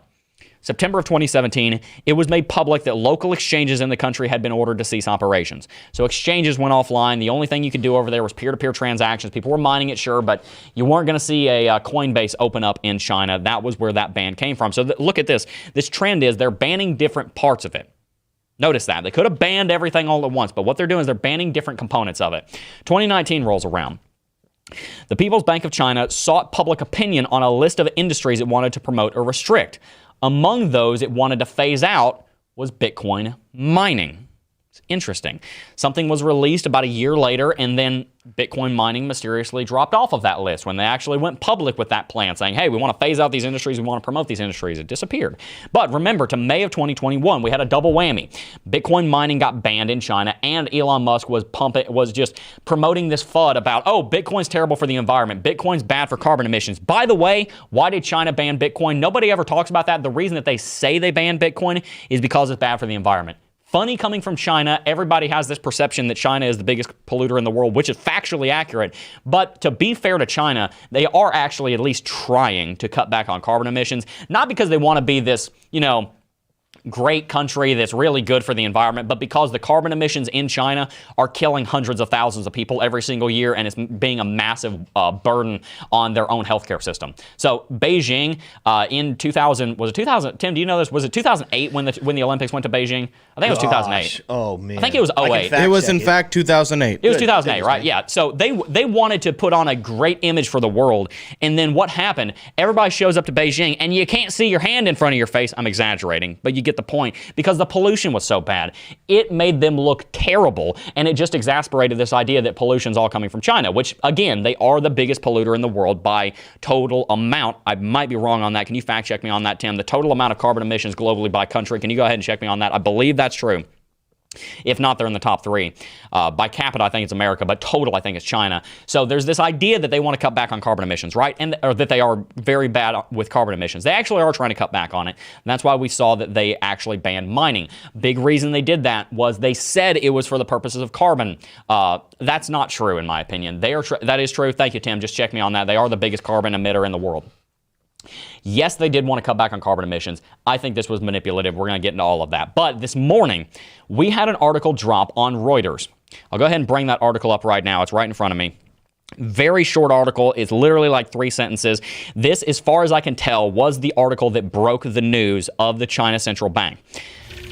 September of 2017, it was made public that local exchanges in the country had been ordered to cease operations. So exchanges went offline. The only thing you could do over there was peer-to-peer transactions. People were mining it, sure, but you weren't going to see a Coinbase open up in China. That was where that ban came from. So look at this. This trend is they're banning different parts of it. Notice that. They could have banned everything all at once, but what they're doing is they're banning different components of it. 2019 rolls around. The People's Bank of China sought public opinion on a list of industries it wanted to promote or restrict. Among those it wanted to phase out was Bitcoin mining. It's interesting. Something was released about a year later, and then Bitcoin mining mysteriously dropped off of that list when they actually went public with that plan, saying, hey, we want to phase out these industries, we want to promote these industries. It disappeared. But remember, to May of 2021, we had a double whammy. Bitcoin mining got banned in China, and Elon Musk was just promoting this FUD about, oh, Bitcoin's terrible for the environment. Bitcoin's bad for carbon emissions. By the way, why did China ban Bitcoin? Nobody ever talks about that. The reason that they say they banned Bitcoin is because it's bad for the environment. Funny coming from China. Everybody has this perception that China is the biggest polluter in the world, which is factually accurate. But to be fair to China, they are actually at least trying to cut back on carbon emissions, not because they want to be this, great country that's really good for the environment, but because the carbon emissions in China are killing hundreds of thousands of people every single year, and it's being a massive burden on their own healthcare system. So Beijing in 2000, was it 2000? Tim, do you know this? Was it 2008 when the Olympics went to Beijing? I think it was 2008. Oh man, I think it was 08. It was in fact 2008. It was 2008, right? Yeah. So they wanted to put on a great image for the world, and then what happened? Everybody shows up to Beijing, and you can't see your hand in front of your face. I'm exaggerating, but you get the point, because the pollution was so bad. It made them look terrible, and it just exasperated this idea that pollution's all coming from China, which, again, they are the biggest polluter in the world by total amount. I might be wrong on that. Can you fact check me on that, Tim? The total amount of carbon emissions globally by country. Can you go ahead and check me on that? I believe that's true. If not, they're in the top three. By capita, I think it's America, but total, I think it's China. So there's this idea that they want to cut back on carbon emissions, right? Or that they are very bad with carbon emissions. They actually are trying to cut back on it. And that's why we saw that they actually banned mining. Big reason they did that was they said it was for the purposes of carbon. That's not true, in my opinion. That is true. Thank you, Tim. Just check me on that. They are the biggest carbon emitter in the world. Yes, they did want to cut back on carbon emissions. I think this was manipulative. We're going to get into all of that. But this morning, we had an article drop on Reuters. I'll go ahead and bring that article up right now. It's right in front of me. Very short article. It's literally like 3 sentences. This, as far as I can tell, was the article that broke the news of the China Central Bank.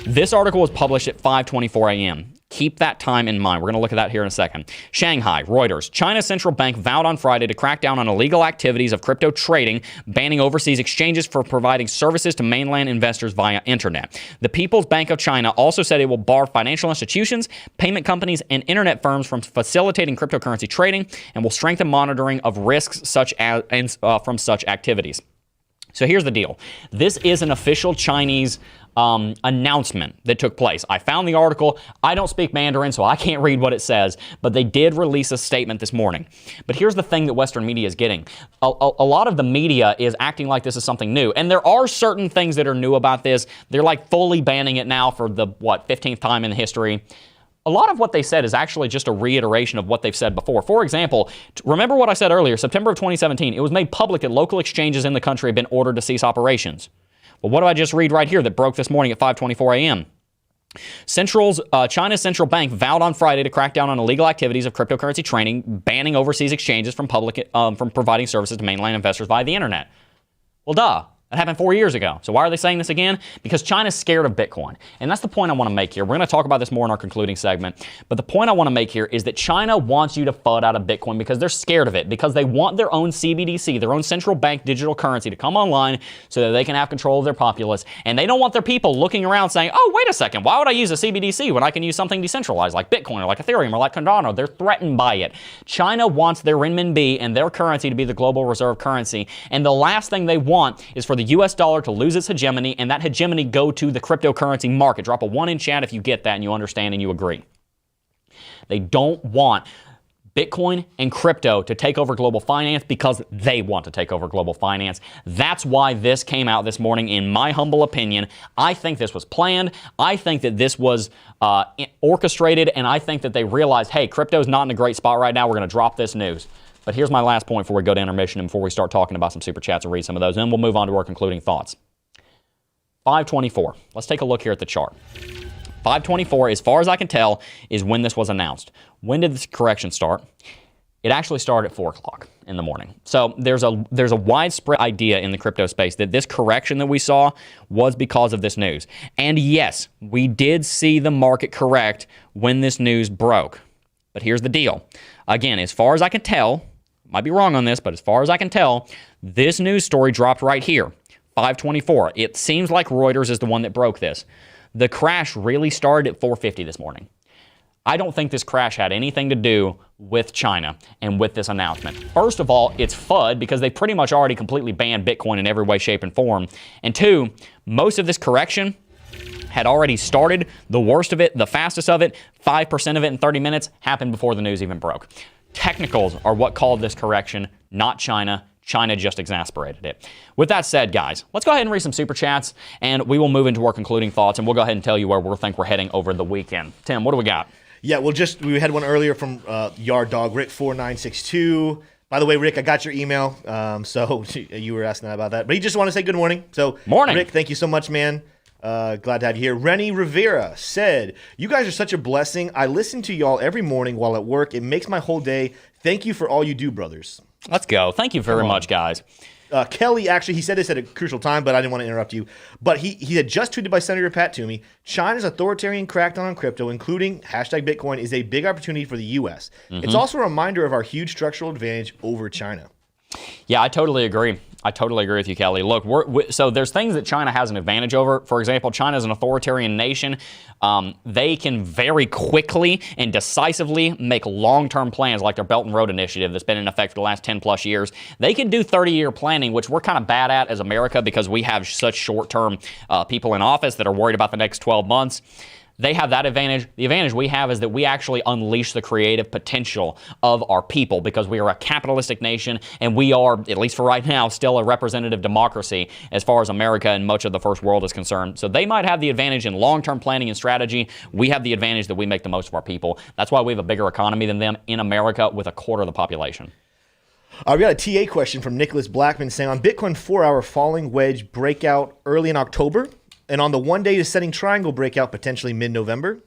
This article was published at 5:24 a.m. Keep that time in mind. We're going to look at that here in a second. Shanghai, Reuters. China's central bank vowed on Friday to crack down on illegal activities of crypto trading, banning overseas exchanges for providing services to mainland investors via internet. The People's Bank of China also said it will bar financial institutions, payment companies, and internet firms from facilitating cryptocurrency trading, and will strengthen monitoring of risks from such activities. So here's the deal. This is an official Chinese announcement that took place. I found the article. I don't speak Mandarin, so I can't read what it says, but they did release a statement this morning. But here's the thing that Western media is getting. A lot of the media is acting like this is something new, and there are certain things that are new about this. They're like fully banning it now for the, 15th time in history. a lot of what they said is actually just a reiteration of what they've said before. For example, remember what I said earlier, September of 2017, it was made public that local exchanges in the country have been ordered to cease operations. Well, what do I just read right here that broke this morning at 5:24 a.m.? China's central bank vowed on Friday to crack down on illegal activities of cryptocurrency trading, banning overseas exchanges from providing services to mainland investors via the internet. Well, duh. That happened 4 years ago. So why are they saying this again? Because China's scared of Bitcoin. And that's the point I want to make here. We're going to talk about this more in our concluding segment. But the point I want to make here is that China wants you to FUD out of Bitcoin because they're scared of it. Because they want their own CBDC, their own central bank digital currency to come online so that they can have control of their populace. And they don't want their people looking around saying, oh, wait a second, why would I use a CBDC when I can use something decentralized like Bitcoin or like Ethereum or like Cardano? They're threatened by it. China wants their renminbi and their currency to be the global reserve currency. And the last thing they want is for the US dollar to lose its hegemony, and that hegemony go to the cryptocurrency market. Drop a 1 in chat if you get that and you understand and you agree. They don't want Bitcoin and crypto to take over global finance because they want to take over global finance. That's why this came out this morning, in my humble opinion. I think this was planned. I think that this was orchestrated, and I think that they realized, hey, crypto's not in a great spot right now. We're going to drop this news. But here's my last point before we go to intermission and before we start talking about some super chats and read some of those. And then we'll move on to our concluding thoughts. 524. Let's take a look here at the chart. 524, as far as I can tell, is when this was announced. When did this correction start? It actually started at 4 o'clock in the morning. So there's a widespread idea in the crypto space that this correction that we saw was because of this news. And yes, we did see the market correct when this news broke. But here's the deal. Again, as far as I can tell, might be wrong on this, but as far as I can tell, this news story dropped right here, 524. It seems like Reuters is the one that broke this. The crash really started at 4:50 this morning. I don't think this crash had anything to do with China and with this announcement. First of all, it's FUD because they pretty much already completely banned Bitcoin in every way, shape, and form. And two, most of this correction had already started. The worst of it, the fastest of it, 5% of it in 30 minutes happened before the news even broke. Technicals are what called this correction, not China. China just exasperated it. With that said, guys, let's go ahead and read some super chats, and we will move into our concluding thoughts, and we'll go ahead and tell you where we think we're heading over the weekend. Tim, what do we got? Yeah, well, we had one earlier from Yard Dog Rick 4962. By the way, Rick, I got your email, so you were asking about that. But he just wanted to say good morning. So, morning, Rick. Thank you so much, man. Glad to have you here. Rennie Rivera said, you guys are such a blessing. I listen to y'all every morning while at work. It makes my whole day. Thank you for all you do, brothers. Let's go. Thank you very much, guys. Kelly, actually, he said this at a crucial time, but I didn't want to interrupt you. But he had just tweeted by Senator Pat Toomey, China's authoritarian crackdown on crypto, including hashtag Bitcoin, is a big opportunity for the U.S. It's also a reminder of our huge structural advantage over China. Yeah, I totally agree. I totally agree with you, Kelly. Look, so there's things that China has an advantage over. For example, China is an authoritarian nation. They can very quickly and decisively make long-term plans like their Belt and Road Initiative that's been in effect for the last 10 plus years. They can do 30-year planning, which we're kind of bad at as America because we have such short-term people in office that are worried about the next 12 months. They have that advantage. The advantage we have is that we actually unleash the creative potential of our people because we are a capitalistic nation and we are, at least for right now, still a representative democracy as far as America and much of the first world is concerned. So they might have the advantage in long-term planning and strategy. We have the advantage that we make the most of our people. That's why we have a bigger economy than them in America with a quarter of the population. We got a TA question from Nicholas Blackman saying, on Bitcoin 4-hour falling wedge breakout early in October, and on the one-day descending triangle breakout potentially mid-November?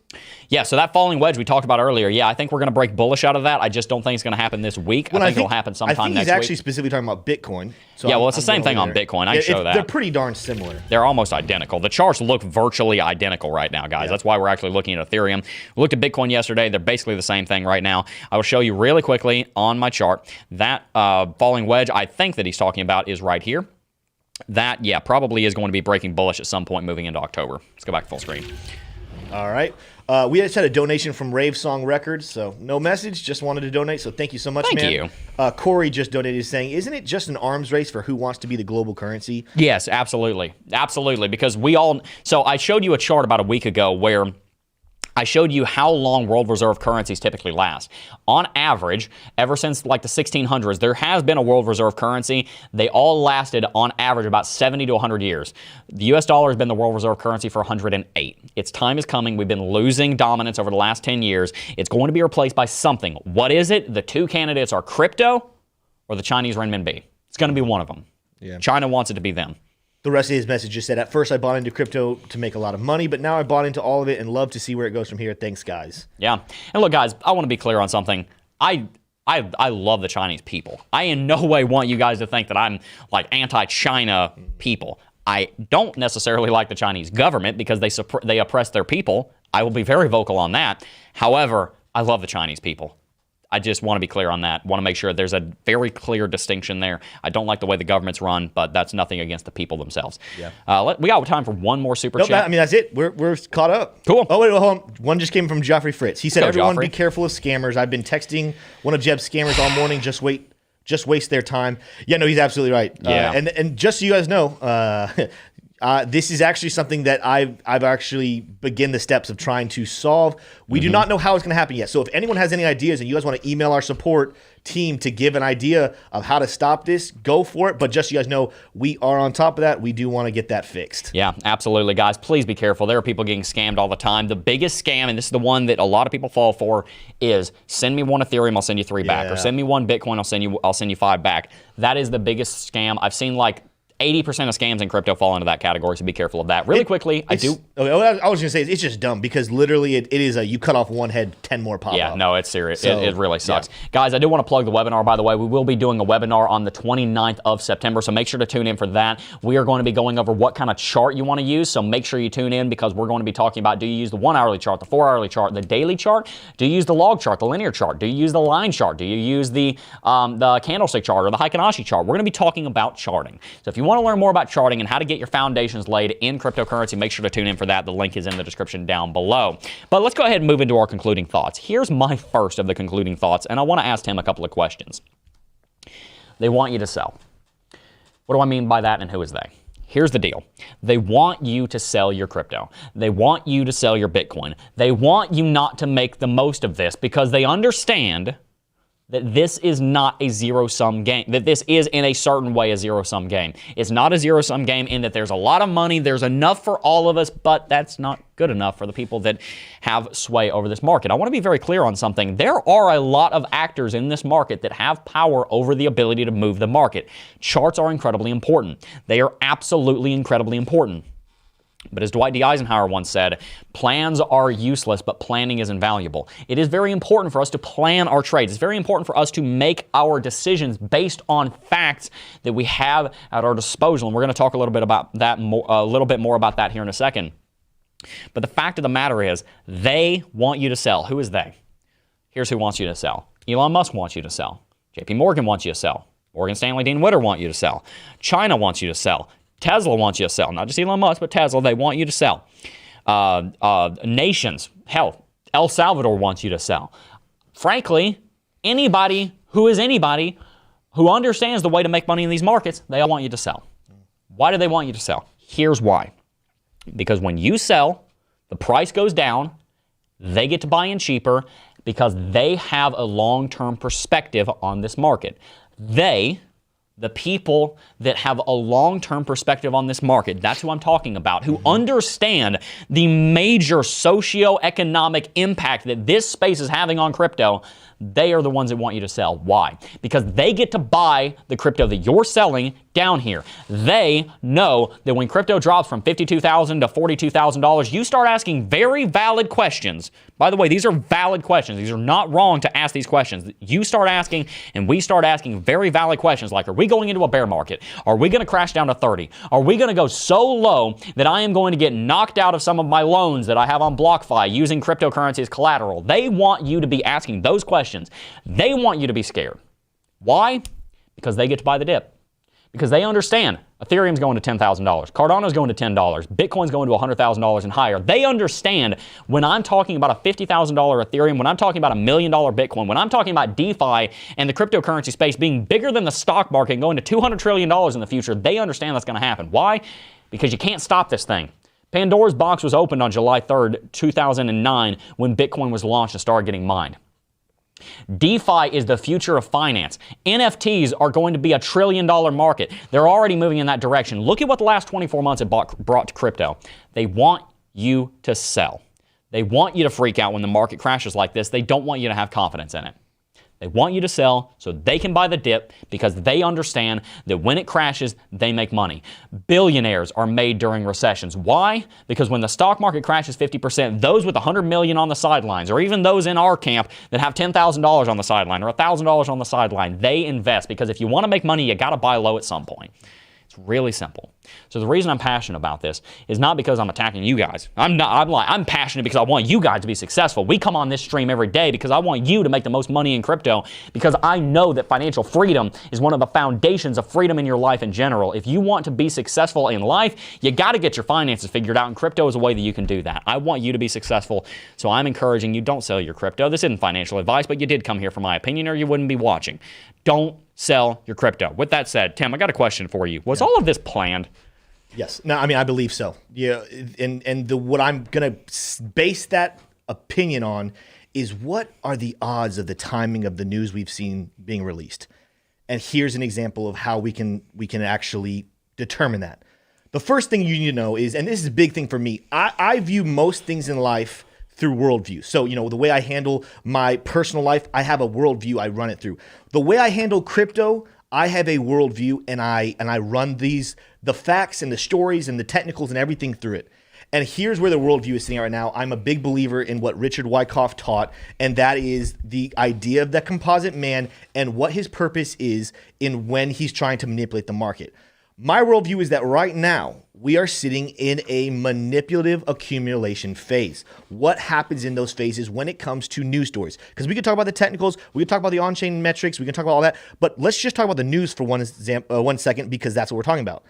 Yeah, so that falling wedge we talked about earlier, yeah, I think we're going to break bullish out of that. I just don't think it's going to happen this week. I think it'll happen sometime next week. I think he's actually specifically talking about Bitcoin. So yeah, well, it's the same thing on Bitcoin. I show that. They're pretty darn similar. They're almost identical. The charts look virtually identical right now, guys. Yeah. That's why we're actually looking at Ethereum. We looked at Bitcoin yesterday. They're basically the same thing right now. I will show you really quickly on my chart. That falling wedge I think that he's talking about is right here. That, yeah, probably is going to be breaking bullish at some point moving into October. Let's go back to full screen. All right. We just had a donation from Rave Song Records, so no message, just wanted to donate, so thank you so much, man. Thank you. Corey just donated saying, isn't it just an arms race for who wants to be the global currency? Yes, absolutely. Absolutely, because we all... So I showed you a chart about a week ago where I showed you how long world reserve currencies typically last. On average, ever since like the 1600s, there has been a world reserve currency. They all lasted on average about 70 to 100 years. The US dollar has been the world reserve currency for 108. Its time is coming. We've been losing dominance over the last 10 years. It's going to be replaced by something. What is it? The two candidates are crypto or the Chinese renminbi. It's going to be one of them. Yeah. China wants it to be them. The rest of his message just said, at first I bought into crypto to make a lot of money, but now I bought into all of it and love to see where it goes from here. Thanks, guys. Yeah. And look, guys, I want to be clear on something. I love the Chinese people. I in no way want you guys to think that I'm like anti-China people. I don't necessarily like the Chinese government because they oppress their people. I will be very vocal on that. However, I love the Chinese people. I just want to be clear on that. Want to make sure there's a very clear distinction there. I don't like the way the government's run, but that's nothing against the people themselves. Yeah. We got time for one more super chat. I mean, that's it. We're caught up. Cool. Oh, wait, hold on. One just came from Joffrey Fritz. He said, everyone Joffrey. Be careful of scammers. I've been texting one of Jeb's scammers all morning. Just waste their time. Yeah, no, he's absolutely right. Yeah. And just so you guys know, this is actually something that I've actually begun the steps of trying to solve. We do not know how it's going to happen yet. So if anyone has any ideas and you guys want to email our support team to give an idea of how to stop this, go for it. But just so you guys know, we are on top of that. We do want to get that fixed. Yeah, absolutely, guys. Please be careful. There are people getting scammed all the time. The biggest scam, and this is the one that a lot of people fall for, is send me one Ethereum, I'll send you 3 back. Or send me one Bitcoin, I'll send you 5 back. That is the biggest scam. I've seen like 80% of scams in crypto fall into that category, so be careful of that. Really quickly, I was going to say, it's just dumb because literally it is you cut off one head, 10 more pop up. Yeah, no, it's serious. So, it really sucks. Yeah. Guys, I do want to plug the webinar, by the way. We will be doing a webinar on the 29th of September, so make sure to tune in for that. We are going to be going over what kind of chart you want to use, so make sure you tune in because we're going to be talking about, do you use the 1 hourly chart, the 4 hourly chart, the daily chart? Do you use the log chart, the linear chart? Do you use the line chart? Do you use the candlestick chart or the Heikin-Ashi chart? We're going to be talking about charting. So if you want to learn more about charting and how to get your foundations laid in cryptocurrency, make sure to tune in for that. The link is in the description down below. But let's go ahead and move into our concluding thoughts. Here's my first of the concluding thoughts, and I want to ask Tim a couple of questions. They want you to sell. What do I mean by that, and who is they? Here's the deal. They want you to sell your crypto. They want you to sell your Bitcoin. They want you not to make the most of this because they understand that this is not a zero-sum game, that this is in a certain way a zero-sum game. It's not a zero-sum game in that there's a lot of money, there's enough for all of us, but that's not good enough for the people that have sway over this market. I want to be very clear on something. There are a lot of actors in this market that have power over the ability to move the market. Charts are incredibly important. They are absolutely incredibly important. But as Dwight D. Eisenhower once said, plans are useless, but planning is invaluable. It is very important for us to plan our trades. It's very important for us to make our decisions based on facts that we have at our disposal. And we're going to talk a little bit about that, a little bit more about that here in a second. But the fact of the matter is, they want you to sell. Who is they? Here's who wants you to sell. Elon Musk wants you to sell. JP Morgan wants you to sell. Morgan Stanley Dean Witter want you to sell. China wants you to sell. Tesla wants you to sell. Not just Elon Musk, but Tesla, they want you to sell. Nations, hell, El Salvador wants you to sell. Frankly, anybody who understands the way to make money in these markets, they all want you to sell. Why do they want you to sell? Here's why. Because when you sell, the price goes down, they get to buy in cheaper because they have a long-term perspective on this market. The people that have a long-term perspective on this market, that's who I'm talking about, who understand the major socioeconomic impact that this space is having on crypto, they are the ones that want you to sell. Why? Because they get to buy the crypto that you're selling down here. They know that when crypto drops from $52,000 to $42,000, you start asking very valid questions. By the way, these are valid questions. These are not wrong to ask these questions. You start asking, and we start asking very valid questions like, are we going into a bear market? Are we going to crash down to 30? Are we going to go so low that I am going to get knocked out of some of my loans that I have on BlockFi using cryptocurrency as collateral? They want you to be asking those questions. They want you to be scared. Why? Because they get to buy the dip. Because they understand Ethereum's going to $10,000. Cardano's going to $10. Bitcoin's going to $100,000 and higher. They understand when I'm talking about a $50,000 Ethereum, when I'm talking about $1 million Bitcoin, when I'm talking about DeFi and the cryptocurrency space being bigger than the stock market and going to $200 trillion in the future, they understand that's going to happen. Why? Because you can't stop this thing. Pandora's box was opened on July 3rd, 2009 when Bitcoin was launched and started getting mined. DeFi is the future of finance. NFTs are going to be $1 trillion market. They're already moving in that direction. Look at what the last 24 months have brought to crypto. They want you to sell. They want you to freak out when the market crashes like this. They don't want you to have confidence in it. They want you to sell so they can buy the dip because they understand that when it crashes, they make money. Billionaires are made during recessions. Why? Because when the stock market crashes 50%, those with $100 million on the sidelines, or even those in our camp that have $10,000 on the sideline or $1,000 on the sideline, they invest because if you want to make money, you got to buy low at some point. It's really simple. So the reason I'm passionate about this is not because I'm attacking you guys. I'm passionate because I want you guys to be successful. We come on this stream every day because I want you to make the most money in crypto because I know that financial freedom is one of the foundations of freedom in your life in general. If you want to be successful in life, you got to get your finances figured out, and crypto is a way that you can do that. I want you to be successful, so I'm encouraging you, don't sell your crypto. This isn't financial advice, but you did come here for my opinion or you wouldn't be watching. Don't sell your crypto. With that said, Tim, I got a question for you. Was all of this planned? Yes. No, I mean, I believe so. Yeah. And what I'm going to base that opinion on is what are the odds of the timing of the news we've seen being released? And here's an example of how we can actually determine that. The first thing you need to know is, and this is a big thing for me, I view most things in life through worldview. So, the way I handle my personal life, I have a worldview I run it through. The way I handle crypto, I have a worldview and I run the facts and the stories and the technicals and everything through it. And here's where the worldview is sitting right now. I'm a big believer in what Richard Wyckoff taught, and that is the idea of the composite man and what his purpose is in when he's trying to manipulate the market. My worldview is that right now we are sitting in a manipulative accumulation phase. What happens in those phases when it comes to news stories? Because we could talk about the technicals, we could talk about the on-chain metrics, we can talk about all that, but let's just talk about the news for one second because that's what we're talking about.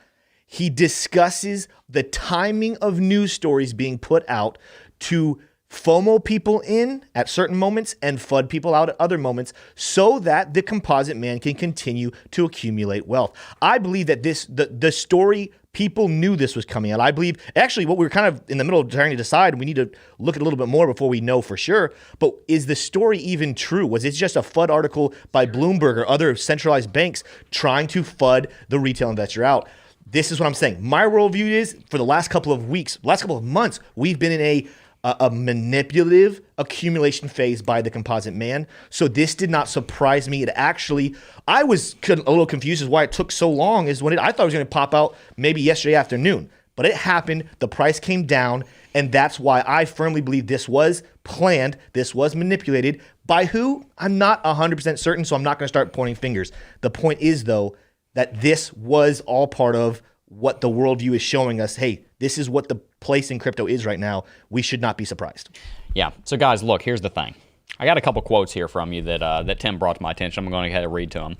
He discusses the timing of news stories being put out to FOMO people in at certain moments and FUD people out at other moments so that the composite man can continue to accumulate wealth. I believe that the story, people knew this was coming out. I believe, actually, what we were kind of in the middle of trying to decide, we need to look at a little bit more before we know for sure, but is the story even true? Was it just a FUD article by Bloomberg or other centralized banks trying to FUD the retail investor out? This is what I'm saying. My worldview is, for the last couple of weeks, last couple of months, we've been in a manipulative accumulation phase by the composite man. So this did not surprise me. It actually, I was a little confused as why it took so long is when I thought it was going to pop out maybe yesterday afternoon, but it happened. The price came down, and that's why I firmly believe this was planned. This was manipulated by who? I'm not 100% certain, so I'm not going to start pointing fingers. The point is, though, that this was all part of what the worldview is showing us. Hey, this is what the place in crypto is right now. We should not be surprised. Yeah. So guys, look, here's the thing. I got a couple quotes here from you that Tim brought to my attention. I'm going to go ahead and read to them.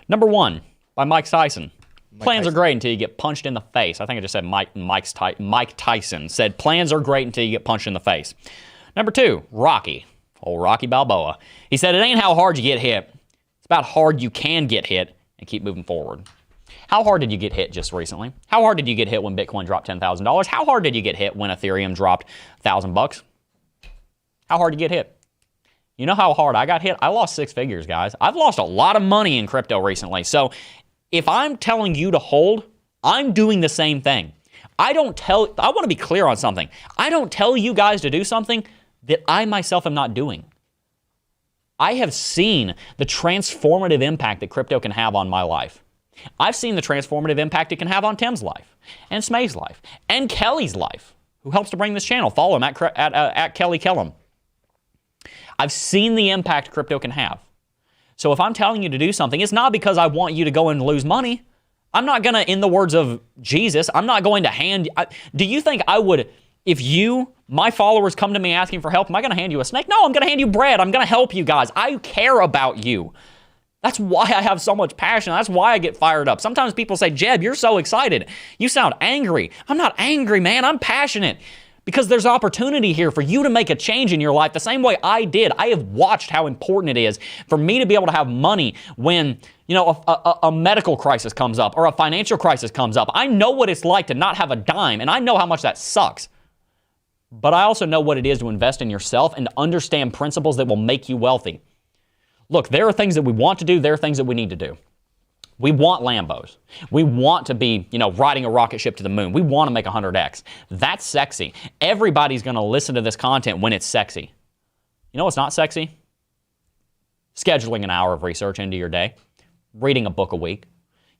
Number one, by Mike Tyson. Plans are great until you get punched in the face. I think I just said Mike Tyson said plans are great until you get punched in the face. Number two, Rocky. Old Rocky Balboa. He said, it ain't how hard you get hit. It's about how hard you can get hit and keep moving forward. How hard did you get hit just recently? How hard did you get hit when Bitcoin dropped $10,000? How hard did you get hit when Ethereum dropped $1,000? How hard did you get hit? You know how hard I got hit? I lost 6 figures, guys. I've lost a lot of money in crypto recently. So if I'm telling you to hold, I'm doing the same thing. I want to be clear on something. I don't tell you guys to do something that I myself am not doing. I have seen the transformative impact that crypto can have on my life. I've seen the transformative impact it can have on Tim's life, and Smay's life, and Kelly's life, who helps to bring this channel. Follow him at Kelly Kellum. I've seen the impact crypto can have. So if I'm telling you to do something, it's not because I want you to go and lose money. I'm not going to, in the words of Jesus, I'm not going to hand... do you think I would, if my followers come to me asking for help, am I going to hand you a snake? No, I'm going to hand you bread. I'm going to help you guys. I care about you. That's why I have so much passion. That's why I get fired up. Sometimes people say, Jeb, you're so excited. You sound angry. I'm not angry, man. I'm passionate because there's opportunity here for you to make a change in your life the same way I did. I have watched how important it is for me to be able to have money when, a medical crisis comes up or a financial crisis comes up. I know what it's like to not have a dime, and I know how much that sucks. but I also know what it is to invest in yourself and to understand principles that will make you wealthy. Look, there are things that we want to do. There are things that we need to do. We want Lambos. We want to be, riding a rocket ship to the moon. We want to make 100x. That's sexy. Everybody's going to listen to this content when it's sexy. You know what's not sexy? Scheduling an hour of research into your day. Reading a book a week.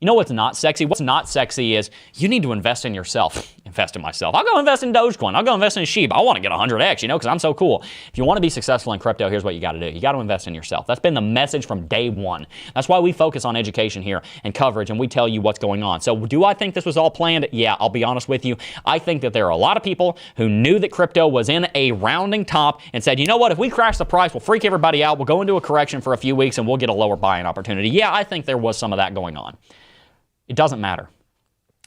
You know what's not sexy? What's not sexy is you need to invest in yourself. Invest in myself. I'll go invest in Dogecoin. I'll go invest in Shiba. I want to get 100x, because I'm so cool. If you want to be successful in crypto, here's what you got to do. You got to invest in yourself. That's been the message from day one. That's why we focus on education here and coverage, and we tell you what's going on. So do I think this was all planned? Yeah, I'll be honest with you. I think that there are a lot of people who knew that crypto was in a rounding top and said, you know what, if we crash the price, we'll freak everybody out. We'll go into a correction for a few weeks, and we'll get a lower buying opportunity. Yeah, I think there was some of that going on. It doesn't matter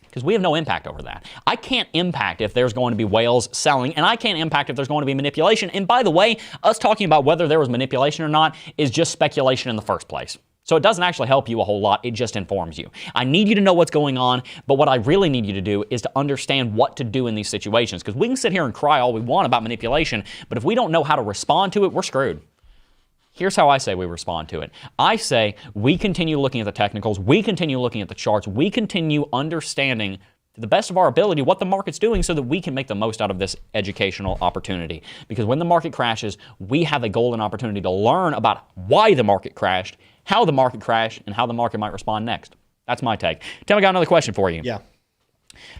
because we have no impact over that. I can't impact if there's going to be whales selling, and I can't impact if there's going to be manipulation. And by the way, us talking about whether there was manipulation or not is just speculation in the first place. So it doesn't actually help you a whole lot. It just informs you. I need you to know what's going on, but what I really need you to do is to understand what to do in these situations, because we can sit here and cry all we want about manipulation, but if we don't know how to respond to it, we're screwed. Here's how I say we respond to it. I say we continue looking at the technicals, we continue looking at the charts, we continue understanding to the best of our ability what the market's doing so that we can make the most out of this educational opportunity. Because when the market crashes, we have a golden opportunity to learn about why the market crashed, how the market crashed, and how the market might respond next. That's my take. Tim, I got another question for you. Yeah.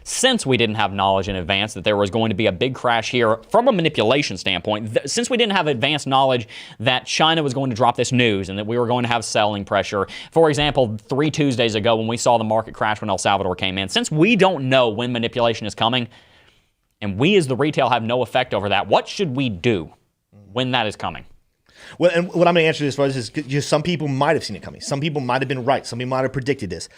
Since we didn't have knowledge in advance that there was going to be a big crash here from a manipulation standpoint, since we didn't have advanced knowledge that China was going to drop this news and that we were going to have selling pressure, for example, 3 Tuesdays ago when we saw the market crash when El Salvador came in, since we don't know when manipulation is coming and we as the retail have no effect over that, what should we do when that is coming? Well, and what I'm going to answer this for is just some people might have seen it coming. Some people might have been right. Some people might have predicted this.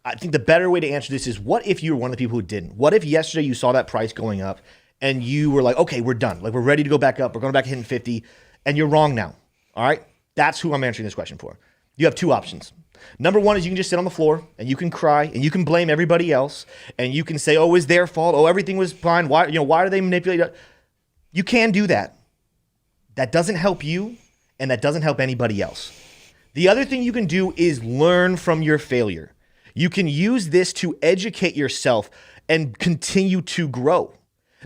I think the better way to answer this is, what if you were one of the people who didn't? What if yesterday you saw that price going up and you were like, okay, we're done. Like, we're ready to go back up. We're going back hitting 50, and you're wrong now. All right? That's who I'm answering this question for. You have 2 options. Number 1 is you can just sit on the floor and you can cry and you can blame everybody else and you can say, oh, it's their fault. Oh, everything was fine. Why are they manipulating? You can do that. That doesn't help you, and that doesn't help anybody else. The other thing you can do is learn from your failure. You can use this to educate yourself and continue to grow.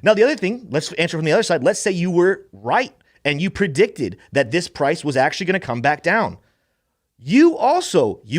Now, the other thing, let's answer from the other side. Let's say you were right and you predicted that this price was actually going to come back down. You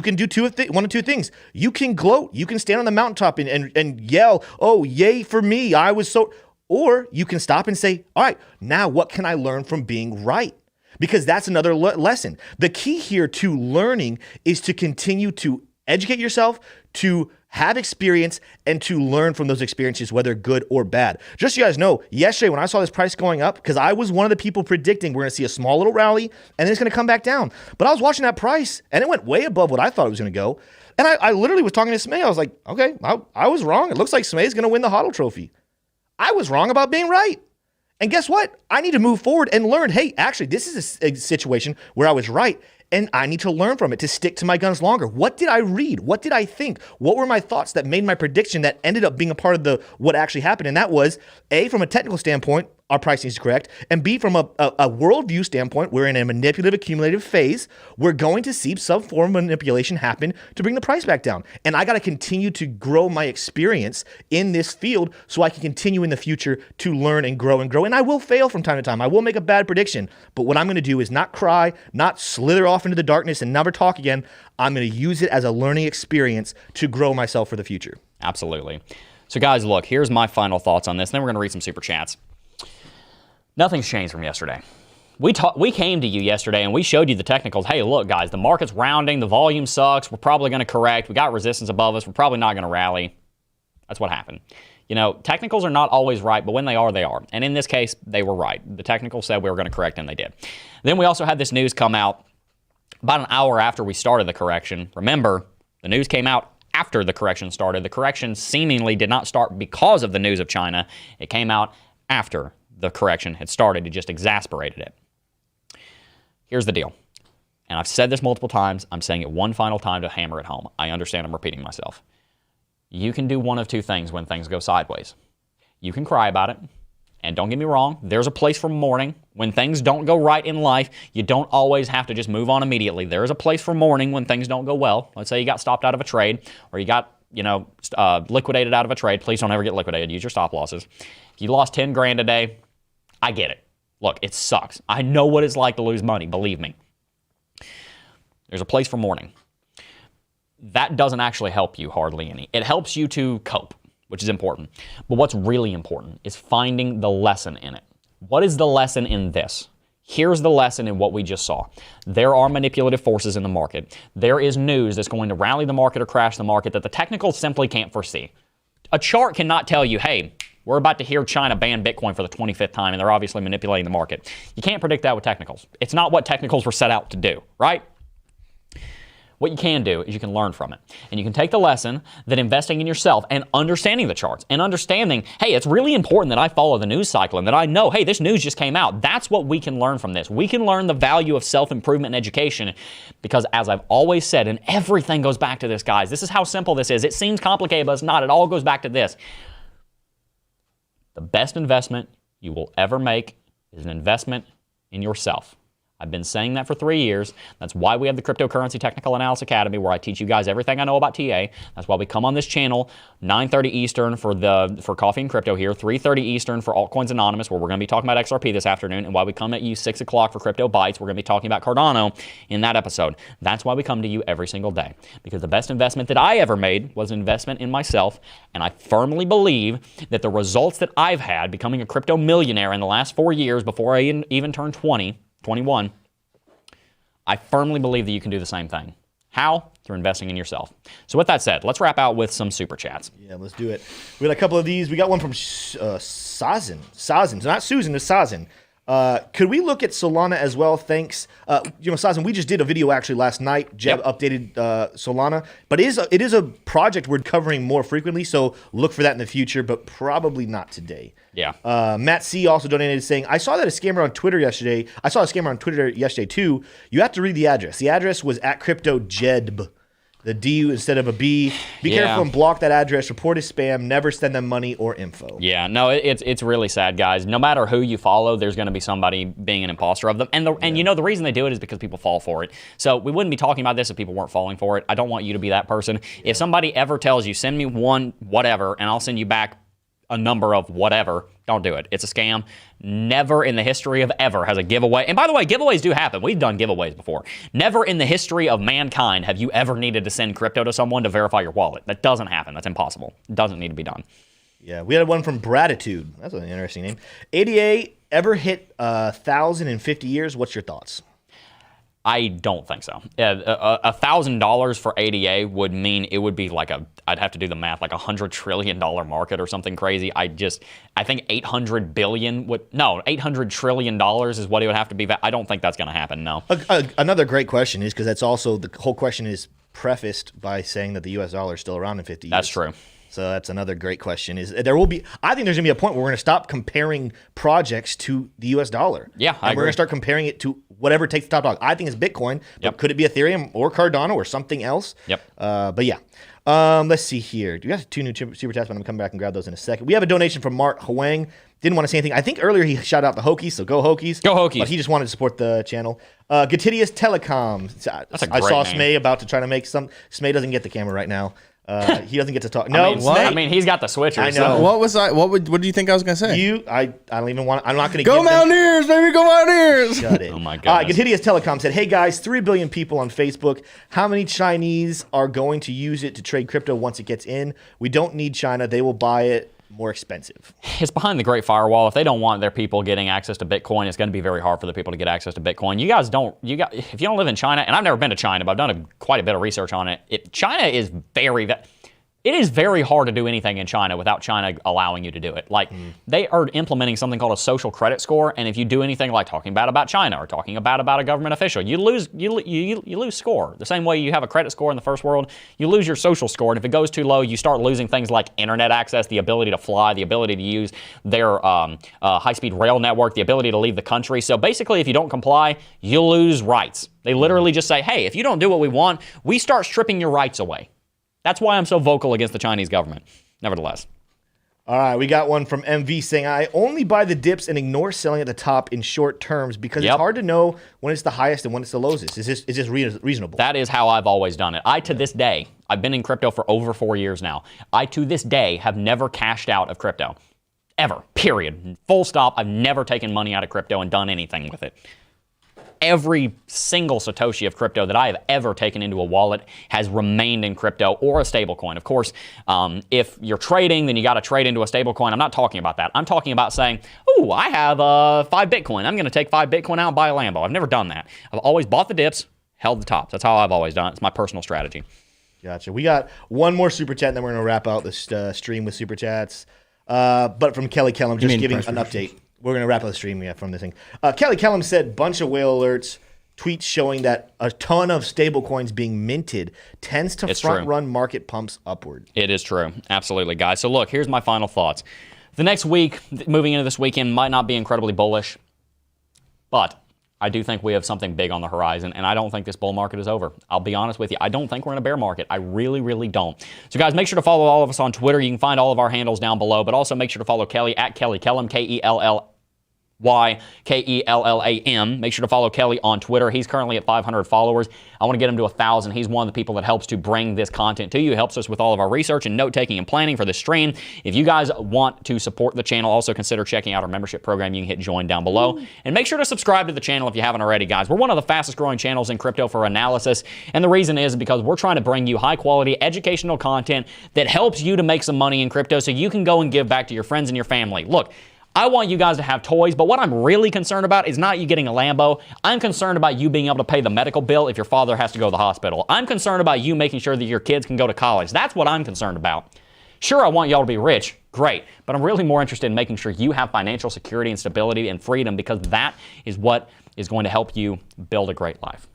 can do one of two things. You can gloat. You can stand on the mountaintop and yell, oh, yay for me. I was so... Or you can stop and say, all right, now what can I learn from being right? Because that's another lesson. The key here to learning is to continue to educate yourself, to have experience, and to learn from those experiences, whether good or bad. Just so you guys know, yesterday when I saw this price going up, because I was one of the people predicting we're going to see a small little rally, and then it's going to come back down. But I was watching that price, and it went way above what I thought it was going to go. And I literally was talking to Smay. I was like, okay, I was wrong. It looks like Smay's going to win the HODL trophy. I was wrong about being right. And guess what? I need to move forward and learn, hey, actually, this is a situation where I was right, and I need to learn from it to stick to my guns longer. What did I read? What did I think? What were my thoughts that made my prediction that ended up being a part of what actually happened? And that was, A, from a technical standpoint, our pricing is correct, and B, from a worldview standpoint, we're in a manipulative, accumulative phase. We're going to see some form of manipulation happen to bring the price back down. And I got to continue to grow my experience in this field so I can continue in the future to learn and grow and grow. And I will fail from time to time. I will make a bad prediction. But what I'm going to do is not cry, not slither off into the darkness and never talk again. I'm going to use it as a learning experience to grow myself for the future. Absolutely. So guys, look, here's my final thoughts on this. Then we're going to read some super chats. Nothing's changed from yesterday. We came to you yesterday and we showed you the technicals. Hey, look, guys, the market's rounding. The volume sucks. We're probably going to correct. We got resistance above us. We're probably not going to rally. That's what happened. Technicals are not always right, but when they are, they are. And in this case, they were right. The technicals said we were going to correct, and they did. Then we also had this news come out about an hour after we started the correction. Remember, the news came out after the correction started. The correction seemingly did not start because of the news of China. It came out after the correction had started. It just exasperated it. Here's the deal. And I've said this multiple times. I'm saying it one final time to hammer it home. I understand I'm repeating myself. You can do one of two things when things go sideways. You can cry about it And don't get me wrong, there's a place for mourning. When things don't go right in life, you don't always have to just move on immediately. There is a place for mourning when things don't go well. Let's say you got stopped out of a trade, or you got, liquidated out of a trade. Please don't ever get liquidated. Use your stop losses. If you lost 10 grand a day, I get it. Look, it sucks. I know what it's like to lose money, believe me. There's a place for mourning. That doesn't actually help you hardly any. It helps you to cope, which is important. But what's really important is finding the lesson in it. What is the lesson in this? Here's the lesson in what we just saw. There are manipulative forces in the market. There is news that's going to rally the market or crash the market that the technicals simply can't foresee. A chart cannot tell you, hey, we're about to hear China ban Bitcoin for the 25th time, and they're obviously manipulating the market. You can't predict that with technicals. It's not what technicals were set out to do, right? What you can do is you can learn from it. And you can take the lesson that investing in yourself and understanding the charts and understanding, hey, it's really important that I follow the news cycle and that I know, hey, this news just came out. That's what we can learn from this. We can learn the value of self-improvement and education because, as I've always said, and everything goes back to this, guys, this is how simple this is. It seems complicated, but it's not. It all goes back to this. The best investment you will ever make is an investment in yourself. I've been saying that for 3 years. That's why we have the Cryptocurrency Technical Analysis Academy, where I teach you guys everything I know about TA. That's why we come on this channel, 9:30 Eastern for Coffee and Crypto here, 3:30 Eastern for Altcoins Anonymous, where we're going to be talking about XRP this afternoon, and why we come at you 6 o'clock for Crypto Bytes. We're going to be talking about Cardano in that episode. That's why we come to you every single day, because the best investment that I ever made was an investment in myself, and I firmly believe that the results that I've had becoming a crypto millionaire in the last 4 years before I even turned 21, I firmly believe that you can do the same thing. How? Through investing in yourself. So with that said, let's wrap out with some super chats. Yeah, let's do it. We got a couple of these. We got one from Sazin. Sazin. Not Susan, it's Sazin. Could we look at Solana as well? Thanks. Sazin, we just did a video actually last night. Jeb updated Solana, but it is a project we're covering more frequently, so look for that in the future, but probably not today. Yeah. Matt C. also donated saying, I saw that a scammer on Twitter yesterday. I saw a scammer on Twitter yesterday too. You have to read the address. The address was at CryptoJedb. The D instead of a B. Be careful and block that address. Report as spam. Never send them money or info. Yeah, no, it's really sad, guys. No matter who you follow, there's going to be somebody being an imposter of them. And the reason they do it is because people fall for it. So we wouldn't be talking about this if people weren't falling for it. I don't want you to be that person. Yeah. If somebody ever tells you, send me one whatever, and I'll send you back a number of whatever, don't do it. It's a scam. Never in the history of ever has a giveaway. And by the way, giveaways do happen. We've done giveaways before. Never in the history of mankind have you ever needed to send crypto to someone to verify your wallet. That doesn't happen. That's impossible. It doesn't need to be done. Yeah, we had one from Bratitude. That's an interesting name. ADA ever hit 1,000 in 50 years? What's your thoughts? I don't think so. $1,000 for ADA would mean it would be like I'd have to do the math, like $100 trillion market or something crazy. I think 800 billion $800 trillion is what it would have to be. I don't think that's going to happen, no. Another great question is, because that's also, the whole question is prefaced by saying that the US dollar is still around in 50 years. That's true. So that's another great question. I think there's going to be a point where we're going to stop comparing projects to the US dollar. Yeah, I agree. We're going to start comparing it to whatever takes the top dog. I think it's Bitcoin, but could it be Ethereum or Cardano or something else? Yep. But yeah. Let's see here. Do we have 2 new super chats? But I'm going to come back and grab those in a second. We have a donation from Mark Huang. Didn't want to say anything. I think earlier he shouted out the Hokies, so go Hokies. Go Hokies. But he just wanted to support the channel. Gatidius Telecom. That's a great I saw name. Smay about to try to make some. Smay doesn't get the camera right now. He doesn't get to talk. I mean, he's got the switcher. I know. So. What do you think I was gonna say? I don't even want. I'm not gonna go Mountaineers, baby, go Mountaineers. Shut it. Oh my God. Gatidius Telecom said, "Hey guys, 3 billion people on Facebook. How many Chinese are going to use it to trade crypto once it gets in? We don't need China. They will buy it more expensive." It's behind the Great Firewall. If they don't want their people getting access to Bitcoin, it's going to be very hard for the people to get access to Bitcoin. If you don't live in China, and I've never been to China, but I've done quite a bit of research on it. China is it is very hard to do anything in China without China allowing you to do it. Like, they are implementing something called a social credit score, and if you do anything like talking bad about China or talking bad about a government official, you lose score. The same way you have a credit score in the first world, you lose your social score, and if it goes too low, you start losing things like internet access, the ability to fly, the ability to use their high-speed rail network, the ability to leave the country. So basically, if you don't comply, you lose rights. They literally just say, hey, if you don't do what we want, we start stripping your rights away. That's why I'm so vocal against the Chinese government. Nevertheless. All right, we got one from MV saying, I only buy the dips and ignore selling at the top in short terms because it's hard to know when it's the highest and when it's the lowest. Is this reasonable? That is how I've always done it. To this day, I've been in crypto for over 4 years now. To this day, have never cashed out of crypto. Ever. Period. Full stop. I've never taken money out of crypto and done anything with it. Every single Satoshi of crypto that I have ever taken into a wallet has remained in crypto or a stablecoin. Of course, if you're trading, then you got to trade into a stablecoin. I'm not talking about that. I'm talking about saying, oh, I have 5 Bitcoin. I'm going to take 5 Bitcoin out and buy a Lambo. I've never done that. I've always bought the dips, held the tops. That's how I've always done it. It's my personal strategy. Gotcha. We got one more super chat, and then we're going to wrap out this stream with super chats. But from Kelly Kellum, just giving an update. We're going to wrap up the stream from this thing. Kelly Kellum said, bunch of whale alerts, tweets showing that a ton of stable coins being minted tends to front-run market pumps upward. It is true. Absolutely, guys. So look, here's my final thoughts. The next week, moving into this weekend, might not be incredibly bullish, but I do think we have something big on the horizon, and I don't think this bull market is over. I'll be honest with you. I don't think we're in a bear market. I really, really don't. So, guys, make sure to follow all of us on Twitter. You can find all of our handles down below, but also make sure to follow Kelly at Kelly Kellum, KELLYKELLAM. Make sure to follow Kelly on Twitter. He's currently at 500 followers. I want to get him to 1,000. He's one of the people that helps to bring this content to you. He helps us with all of our research and note-taking and planning for this stream. If you guys want to support the channel, also consider checking out our membership program. You can hit join down below. And make sure to subscribe to the channel if you haven't already, guys. We're one of the fastest growing channels in crypto for analysis. And the reason is because we're trying to bring you high-quality educational content that helps you to make some money in crypto so you can go and give back to your friends and your family. Look, I want you guys to have toys, but what I'm really concerned about is not you getting a Lambo. I'm concerned about you being able to pay the medical bill if your father has to go to the hospital. I'm concerned about you making sure that your kids can go to college. That's what I'm concerned about. Sure, I want y'all to be rich. Great. But I'm really more interested in making sure you have financial security and stability and freedom, because that is what is going to help you build a great life.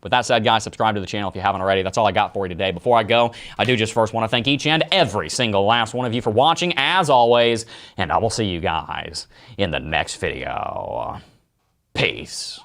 With that said, guys, subscribe to the channel if you haven't already. That's all I got for you today. Before I go, I do just first want to thank each and every single last one of you for watching, as always, and I will see you guys in the next video. Peace.